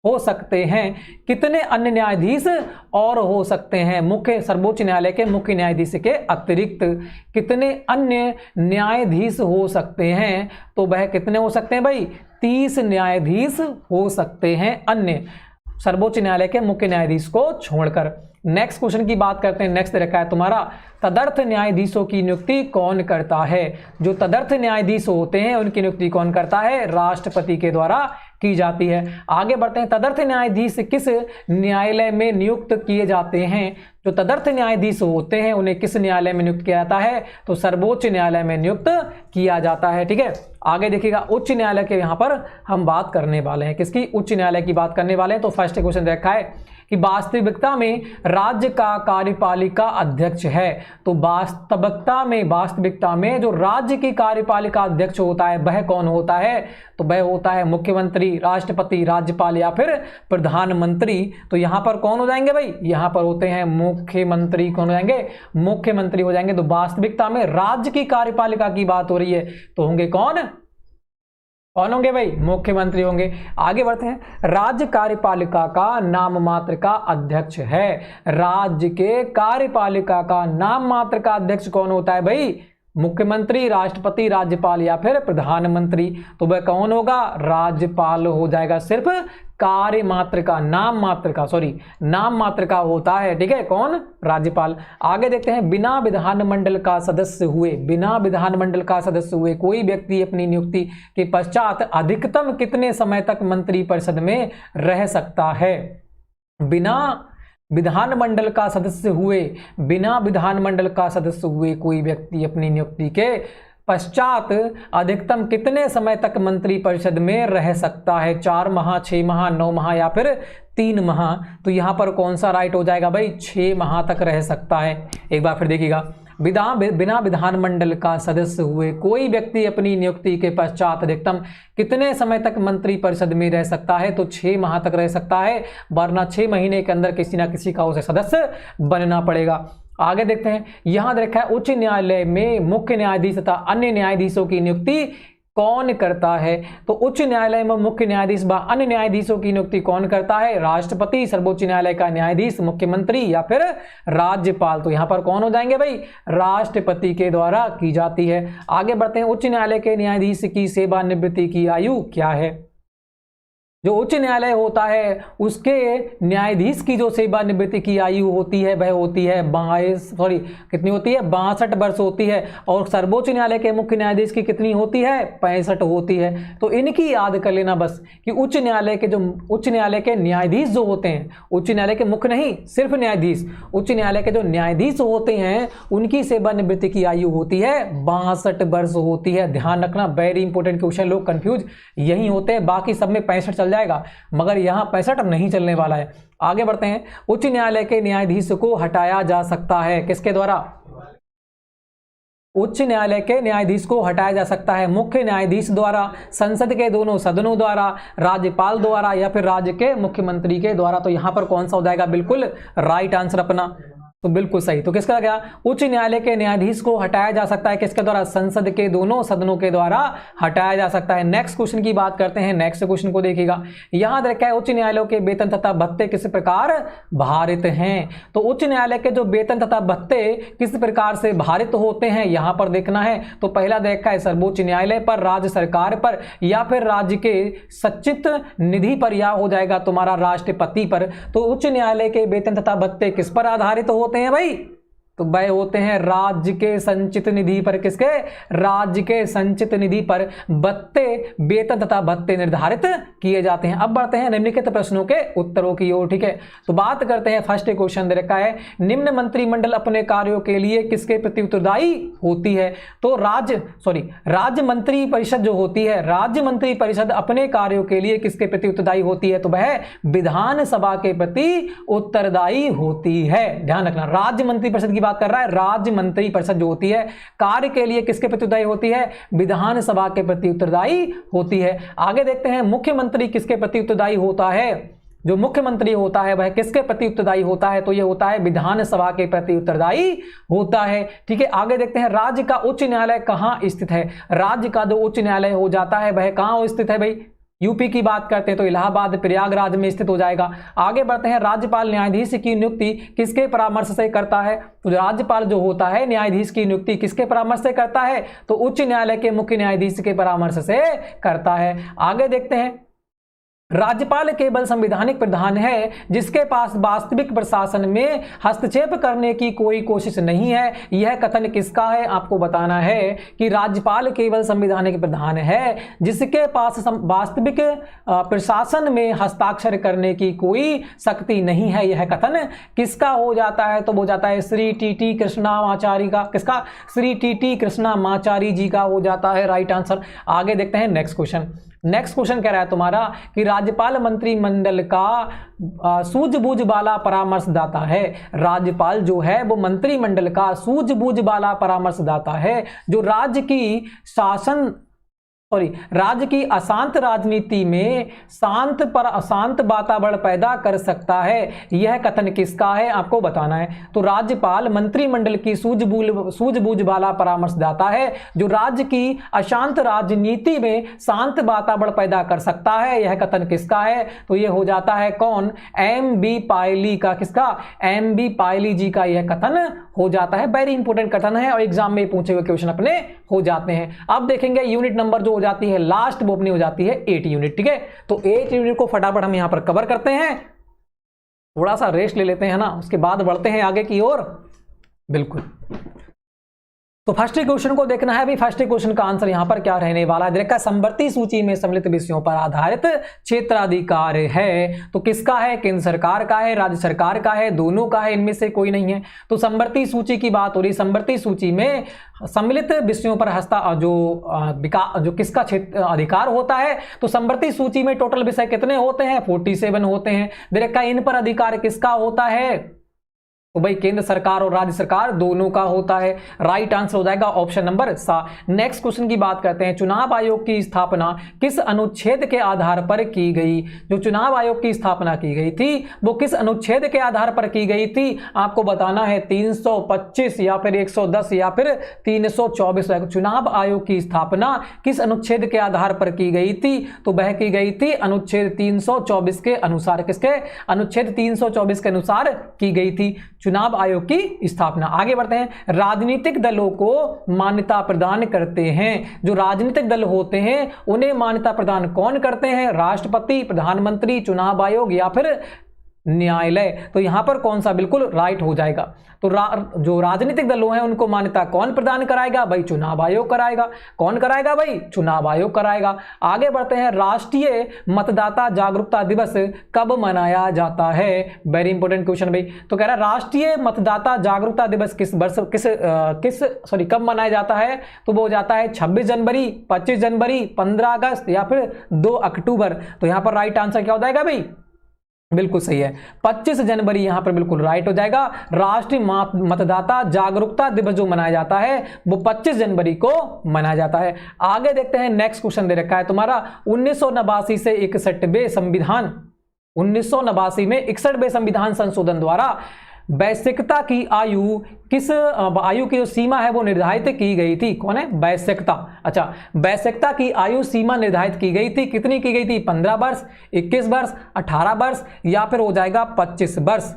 हो सकते हैं, कितने अन्य न्यायाधीश और हो सकते हैं, मुख्य सर्वोच्च न्यायालय के मुख्य न्यायाधीश के अतिरिक्त कितने अन्य न्यायाधीश हो सकते हैं, तो वह कितने हो सकते हैं भाई, 30 न्यायाधीश हो सकते हैं अन्य सर्वोच्च न्यायालय के मुख्य न्यायाधीश को छोड़कर। नेक्स्ट क्वेश्चन की बात करते हैं, नेक्स्ट रखा है तुम्हारा, तदर्थ न्यायाधीशों की नियुक्ति कौन करता है, जो तदर्थ न्यायाधीश होते हैं उनकी नियुक्ति कौन करता है, राष्ट्रपति के द्वारा की जाती है। आगे बढ़ते हैं, तदर्थ न्यायाधीश किस न्यायालय में नियुक्त किए जाते हैं, जो तदर्थ न्यायाधीश होते हैं उन्हें किस न्यायालय में नियुक्त किया जाता है, तो सर्वोच्च न्यायालय में नियुक्त किया जाता है। ठीक है, आगे देखिएगा, उच्च न्यायालय के यहाँ पर हम बात करने वाले हैं, किसकी, उच्च न्यायालय की बात करने वाले हैं। तो फर्स्ट क्वेश्चन रखा है कि वास्तविकता में राज्य का कार्यपालिका अध्यक्ष है। तो वास्तविकता में जो राज्य की कार्यपालिका अध्यक्ष होता है वह कौन होता है? तो वह होता है मुख्यमंत्री, राष्ट्रपति, राज्यपाल या फिर प्रधानमंत्री। तो यहां पर कौन हो जाएंगे भाई? यहां पर होते हैं मुख्यमंत्री। कौन हो जाएंगे? मुख्यमंत्री हो जाएंगे। तो वास्तविकता में राज्य की कार्यपालिका की बात हो रही है तो होंगे कौन होंगे भाई? मुख्यमंत्री होंगे। आगे बढ़ते हैं। राज्य कार्यपालिका का नाम मात्र का अध्यक्ष है। राज्य के कार्यपालिका का नाम मात्र का अध्यक्ष कौन होता है भाई? मुख्यमंत्री, राष्ट्रपति, राज्यपाल या फिर प्रधानमंत्री। तो वह कौन होगा? राज्यपाल हो जाएगा। सिर्फ कार्य मात्र का, नाम मात्र का होता है, ठीक है, कौन? राज्यपाल। आगे देखते हैं। बिना विधानमंडल का सदस्य हुए कोई व्यक्ति अपनी नियुक्ति के पश्चात अधिकतम कितने समय तक मंत्री परिषद में रह सकता है? बिना विधानमंडल का सदस्य हुए कोई व्यक्ति अपनी नियुक्ति के पश्चात अधिकतम कितने समय तक मंत्री परिषद में रह सकता है? 4 माह, 6 माह, 9 माह या फिर 3 माह। तो यहां पर कौन सा राइट हो जाएगा भाई? 6 माह तक रह सकता है। एक बार फिर देखिएगा। बिना विधानमंडल का सदस्य हुए कोई व्यक्ति अपनी नियुक्ति के पश्चात अधिकतम कितने समय तक मंत्री परिषद में रह सकता है? तो 6 माह तक रह सकता है, वरना 6 महीने के अंदर किसी ना किसी का उसे सदस्य बनना पड़ेगा। आगे देखते हैं। यहां देखा है उच्च न्यायालय में मुख्य न्यायाधीश तथा अन्य न्यायाधीशों की नियुक्ति कौन करता है? तो उच्च न्यायालय में मुख्य न्यायाधीश व अन्य न्यायाधीशों की नियुक्ति कौन करता है? राष्ट्रपति, सर्वोच्च न्यायालय का न्यायाधीश, मुख्यमंत्री या फिर राज्यपाल। तो यहां पर कौन हो जाएंगे भाई? राष्ट्रपति के द्वारा की जाती है। आगे बढ़ते हैं। उच्च न्यायालय के न्यायाधीश की सेवानिवृत्ति की आयु क्या है? जो उच्च न्यायालय होता है उसके न्यायाधीश की जो सेवानिवृत्ति की आयु होती है वह होती है 62 वर्ष होती है। और सर्वोच्च न्यायालय के मुख्य न्यायाधीश की कितनी होती है? 65 होती है। तो इनकी याद कर लेना बस कि उच्च न्यायालय के न्यायाधीश जो होते हैं, उच्च न्यायालय के मुख्य नहीं, सिर्फ न्यायाधीश, उच्च न्यायालय के जो न्यायाधीश होते हैं उनकी सेवानिवृत्ति की आयु होती है 62 वर्ष होती है। ध्यान रखना, वेरी इंपॉर्टेंट क्वेश्चन, लोग कंफ्यूज यही होते हैं, बाकी सब में 65 चल जाएगा मगर यहां 65 नहीं चलने वाला है। आगे बढ़ते हैं। उच्च न्यायालय के न्यायाधीश को हटाया जा सकता है किसके द्वारा? उच्च न्यायालय के न्यायाधीश को हटाया जा सकता है मुख्य न्यायाधीश द्वारा, संसद के दोनों सदनों द्वारा, राज्यपाल द्वारा या फिर राज्य के मुख्यमंत्री के द्वारा। तो यहां पर कौन सा हो जाएगा? बिल्कुल राइट आंसर अपना, तो बिल्कुल सही। तो किसका गया? उच्च न्यायालय के न्यायाधीश को हटाया जा सकता है किसके द्वारा? संसद के दोनों सदनों के द्वारा हटाया जा सकता है। नेक्स्ट क्वेश्चन की बात करते हैं। नेक्स्ट क्वेश्चन को देखिएगा। यहां देखा है उच्च न्यायालयों के वेतन तथा भत्ते किस प्रकार भारित हैं? तो उच्च न्यायालय के जो वेतन तथा भत्ते किस प्रकार से भारित होते हैं यहां पर देखना है। तो पहला देखा है सर्वोच्च न्यायालय पर, राज्य सरकार पर या फिर राज्य के सचित निधि पर या हो जाएगा तुम्हारा राष्ट्रपति पर। तो उच्च न्यायालय के वेतन तथा भत्ते किस पर आधारित होते हैं भाई? तो वह होते हैं राज्य के संचित निधि पर। किसके? राज्य के संचित निधि पर भत्ते, वेतन तथा भत्ते निर्धारित किए जाते हैं। अब बढ़ते हैं निम्नलिखित प्रश्नों के उत्तरों की ओर, ठीक है। तो बात करते हैं, फर्स्ट क्वेश्चन दे रखा है, निम्न मंत्रिमंडल अपने कार्यों के लिए किसके प्रति उत्तरदायी होती है? तो राज्य मंत्री परिषद जो होती है, राज्य मंत्री परिषद अपने कार्यों के लिए किसके प्रति उत्तरदायी होती है? तो वह विधानसभा के प्रति उत्तरदायी होती है। ध्यान रखना, राज्य मंत्री परिषद की बात कर रहा है। राज्य मंत्री परिषद जो होती है कार्य के लिए किसके प्रति उत्तरदायी होती है? विधानसभा के प्रति उत्तरदायी होती है। आगे देखते हैं मुख्यमंत्री किसके प्रति उत्तरदायी होता है? जो मुख्यमंत्री होता है वह किसके प्रति उत्तरदायी होता है? तो यह होता है विधानसभा के प्रति उत्तरदायी होता है, ठीक है। आगे देखते हैं राज्य का उच्च न्यायालय कहां स्थित है? राज्य का जो उच्च न्यायालय हो जाता है वह कहां स्थित है भाई? यूपी की बात करते हैं तो इलाहाबाद, प्रयागराज में स्थित हो जाएगा। आगे बढ़ते हैं, राज्यपाल न्यायाधीश की नियुक्ति किसके परामर्श से करता है? तो राज्यपाल जो होता है न्यायाधीश की नियुक्ति किसके परामर्श से करता है? तो उच्च न्यायालय के मुख्य न्यायाधीश के परामर्श से करता है। आगे देखते हैं, राज्यपाल केवल संवैधानिक प्रधान है जिसके पास वास्तविक प्रशासन में हस्तक्षेप करने की कोई कोशिश नहीं है। यह कथन किसका है? आपको बताना है कि राज्यपाल केवल संवैधानिक प्रधान है जिसके पास वास्तविक प्रशासन में हस्ताक्षर करने की कोई शक्ति नहीं है। यह कथन किसका हो जाता है? तो वो जाता है श्री टी कृष्णामाचारी का। किसका? श्री टी कृष्णामाचारी जी का हो जाता है राइट आंसर। आगे देखते हैं नेक्स्ट क्वेश्चन। नेक्स्ट क्वेश्चन कह रहा है तुम्हारा कि राज्यपाल मंत्रिमंडल का सूझबूझ वाला परामर्शदाता है। राज्यपाल जो है वो मंत्रिमंडल का सूझबूझ वाला परामर्शदाता है, जो राज्य की अशांत राजनीति में अशांत वातावरण पैदा कर सकता है। यह कथन किसका है आपको बताना है। तो राज्यपाल मंत्रिमंडल की सूझबूझ वाला परामर्शदाता है, जो राज्य की अशांत राजनीति में शांत वातावरण पैदा कर सकता है। यह कथन किसका है? तो यह हो जाता है कौन? एम.बी. पायली का। किसका? एम.बी. पायली जी का यह कथन हो जाता है। वेरी इंपॉर्टेंट कथन है और एग्जाम में पूछे हुए क्वेश्चन अपने हो जाते हैं। अब देखेंगे यूनिट नंबर जो हो जाती है लास्ट, वो अपनी हो जाती है 8 यूनिट। ठीक है, तो 8 यूनिट को फटाफट हम यहां पर कवर करते हैं, थोड़ा सा रेस्ट ले लेते हैं ना, उसके बाद बढ़ते हैं आगे की ओर। बिल्कुल, तो फर्स्ट क्वेश्चन को देखना है। अभी फर्स्ट क्वेश्चन का आंसर यहां पर क्या रहने वाला है? देखा, संवर्ती सूची में सम्मिलित विषयों पर आधारित क्षेत्राधिकार है, तो किसका है? केंद्र सरकार का है, राज्य सरकार का है, दोनों का है, इनमें से कोई नहीं है। तो संवर्ती सूची की बात हो रही, संवर्ती सूची में सम्मिलित विषयों पर जो किसका क्षेत्र अधिकार होता है? तो संवर्ती सूची में टोटल विषय कितने होते हैं? 47 होते हैं। देखा, इन पर अधिकार किसका होता है? तो भाई केंद्र सरकार और राज्य सरकार दोनों का होता है। राइट आंसर हो जाएगा ऑप्शन नंबर 7। नेक्स्ट क्वेश्चन की बात करते हैं। चुनाव आयोग की स्थापना किस अनुच्छेद के आधार पर की गई? जो चुनाव आयोग की स्थापना की गई थी वो किस अनुच्छेद के आधार पर की गई थी? आपको बताना है 325 या फिर 110 या फिर 324। चुनाव आयोग की स्थापना किस अनुच्छेद के आधार पर की गई थी? तो वह की गई थी अनुच्छेद 324 के अनुसार। किसके? अनुच्छेद 324 के अनुसार की गई थी चुनाव आयोग की स्थापना। आगे बढ़ते हैं। राजनीतिक दलों को मान्यता प्रदान करते हैं। जो राजनीतिक दल होते हैं उन्हें मान्यता प्रदान कौन करते हैं? राष्ट्रपति, प्रधानमंत्री, चुनाव आयोग या फिर न्यायालय। तो यहां पर कौन सा बिल्कुल राइट हो जाएगा? तो जो राजनीतिक दलों हैं उनको मान्यता कौन प्रदान कराएगा? भाई चुनाव आयोग कराएगा। कौन कराएगा भाई? चुनाव आयोग कराएगा। आगे बढ़ते हैं। राष्ट्रीय मतदाता जागरूकता दिवस कब मनाया जाता है? वेरी इंपॉर्टेंट क्वेश्चन भाई। तो कह रहा है राष्ट्रीय मतदाता जागरूकता दिवस कब मनाया जाता है? तो वो हो जाता है 26 जनवरी, 25 जनवरी, 15 अगस्त या फिर 2 अक्टूबर। तो यहां पर राइट आंसर क्या हो जाएगा भाई? बिल्कुल सही है, 25 जनवरी यहां पर बिल्कुल राइट हो जाएगा। राष्ट्रीय मतदाता जागरूकता दिवस जो मनाया जाता है वो 25 जनवरी को मनाया जाता है। आगे देखते हैं। नेक्स्ट क्वेश्चन दे रखा है तुम्हारा 1989 से 61वें संविधान 1989 में 61वें संविधान संशोधन द्वारा वैश्यिकता की आयु की जो सीमा है वो निर्धारित की गई थी। कौन है? वैश्यिकता। अच्छा, वैश्यिकता की आयु सीमा निर्धारित की गई थी। कितनी की गई थी? 15 वर्ष, 21 वर्ष, 18 वर्ष या फिर हो जाएगा 25 वर्ष।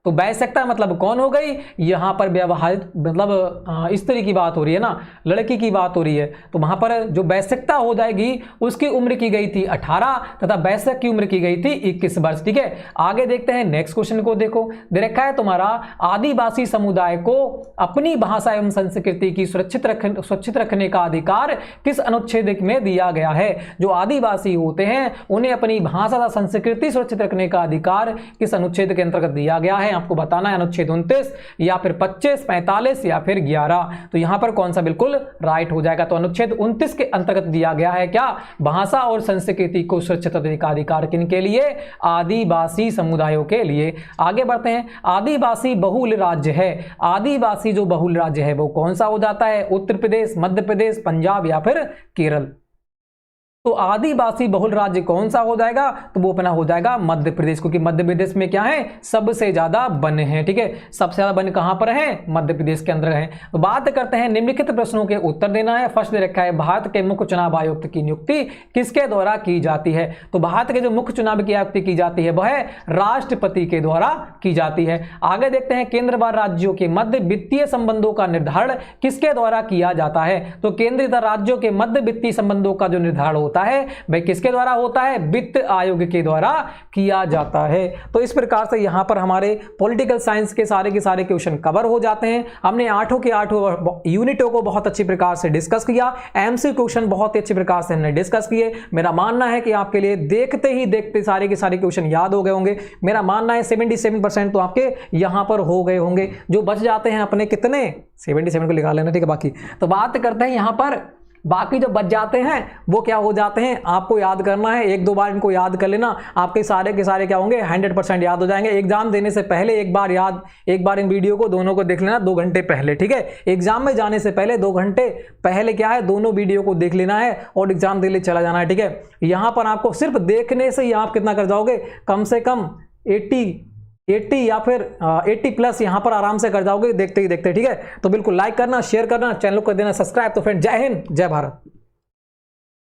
तो वैश्यिकता मतलब कौन हो गई? यहां पर व्यवहारिक मतलब स्त्री की बात हो रही है ना, लड़की की बात हो रही है। तो वहां पर जो वैश्यिकता हो जाएगी उसकी उम्र की गई थी 18 तथा वैश्यक की उम्र की गई थी 21 वर्ष। ठीक है, आगे देखते हैं। नेक्स्ट क्वेश्चन को देखो, दे रखा है तुम्हारा आदिवासी समुदाय को अपनी भाषा एवं संस्कृति की सुरक्षित रखने का अधिकार किस अनुच्छेद में दिया गया है? जो आदिवासी होते हैं उन्हें अपनी भाषा तथा संस्कृति सुरक्षित रखने का अधिकार किस अनुच्छेद के अंतर्गत दिया गया है? आपको बताना है अनुच्छेद 29 या फिर 25, 45 या फिर 11। तो यहां पर कौन सा बिल्कुल राइट हो जाएगा? तो अनुच्छेद 29 के अंतर्गत दिया गया है क्या? भाषा और संस्कृति को सुरक्षित रखने का अधिकार किनके लिए? आदिवासी समुदायों के लिए। आगे बढ़ते हैं। आदिवासी बहुल राज्य है। आदिवासी जो बहुल राज्य है वो कौन सा हो जाता है? उत्तर प्रदेश, मध्य प्रदेश, पंजाब या फिर केरल। तो आदिवासी बहुल राज्य कौन सा हो जाएगा? तो वो अपना हो जाएगा मध्य प्रदेश, क्योंकि मध्य प्रदेश में क्या है? सबसे ज्यादा वन है। ठीक है, सबसे ज्यादा वन कहां पर है? मध्य प्रदेश के अंदर है। तो बात करते हैं निम्नलिखित प्रश्नों के उत्तर देना है। फर्स्ट दे रखा है भारत के मुख्य चुनाव आयुक्त की नियुक्ति किसके द्वारा की जाती है? तो भारत के जो मुख्य चुनाव की आयुक्त की जाती है वह राष्ट्रपति के द्वारा की जाती है। आगे देखते हैं। केंद्र व राज्यों के मध्य वित्तीय संबंधों का निर्धारण किसके द्वारा किया जाता है? तो केंद्र तथा राज्यों के मध्य वित्तीय संबंधों का जो निर्धारण होता है वह किसके द्वारा होता है? वित्त आयोग के द्वारा किया जाता है। तो इस प्रकार से यहां पर हमारे पॉलिटिकल साइंस के सारे क्वेश्चन कवर हो जाते हैं। हमने 8 के 8 यूनिटों को बहुत अच्छी प्रकार से डिस्कस किया। एमसी क्वेश्चन बहुत ही अच्छी प्रकार से हमने डिस्कस किए। मेरा मानना है कि आपके लिए देखते ही देखते सारे के सारे क्वेश्चन याद हो गए होंगे। मेरा मानना है 77% तो आपके यहां पर हो गए होंगे। जो बच जाते हैं अपने कितने 77 को निकाल लेना। ठीक है, बाकी तो बात करते हैं यहां पर बाकी जो बच जाते हैं वो क्या हो जाते हैं, आपको याद करना है, 1-2 बार इनको याद कर लेना, आपके सारे के सारे क्या होंगे 100% याद हो जाएंगे। एग्जाम देने से पहले एक बार इन वीडियो को दोनों को देख लेना 2 घंटे पहले, ठीक है। एग्जाम में जाने से पहले 2 घंटे पहले क्या है, दोनों वीडियो को देख लेना है और एग्जाम देने चला जाना है, ठीक है। यहां पर आपको सिर्फ देखने से ही आप कितना कर जाओगे, कम से कम 80 या फिर 80+ यहां पर आराम से कर जाओगे देखते ही देखते, ठीक है। तो बिल्कुल लाइक करना, शेयर करना, चैनल को कर देना सब्सक्राइब। तो फ्रेंड जय हिंद, जय भारत।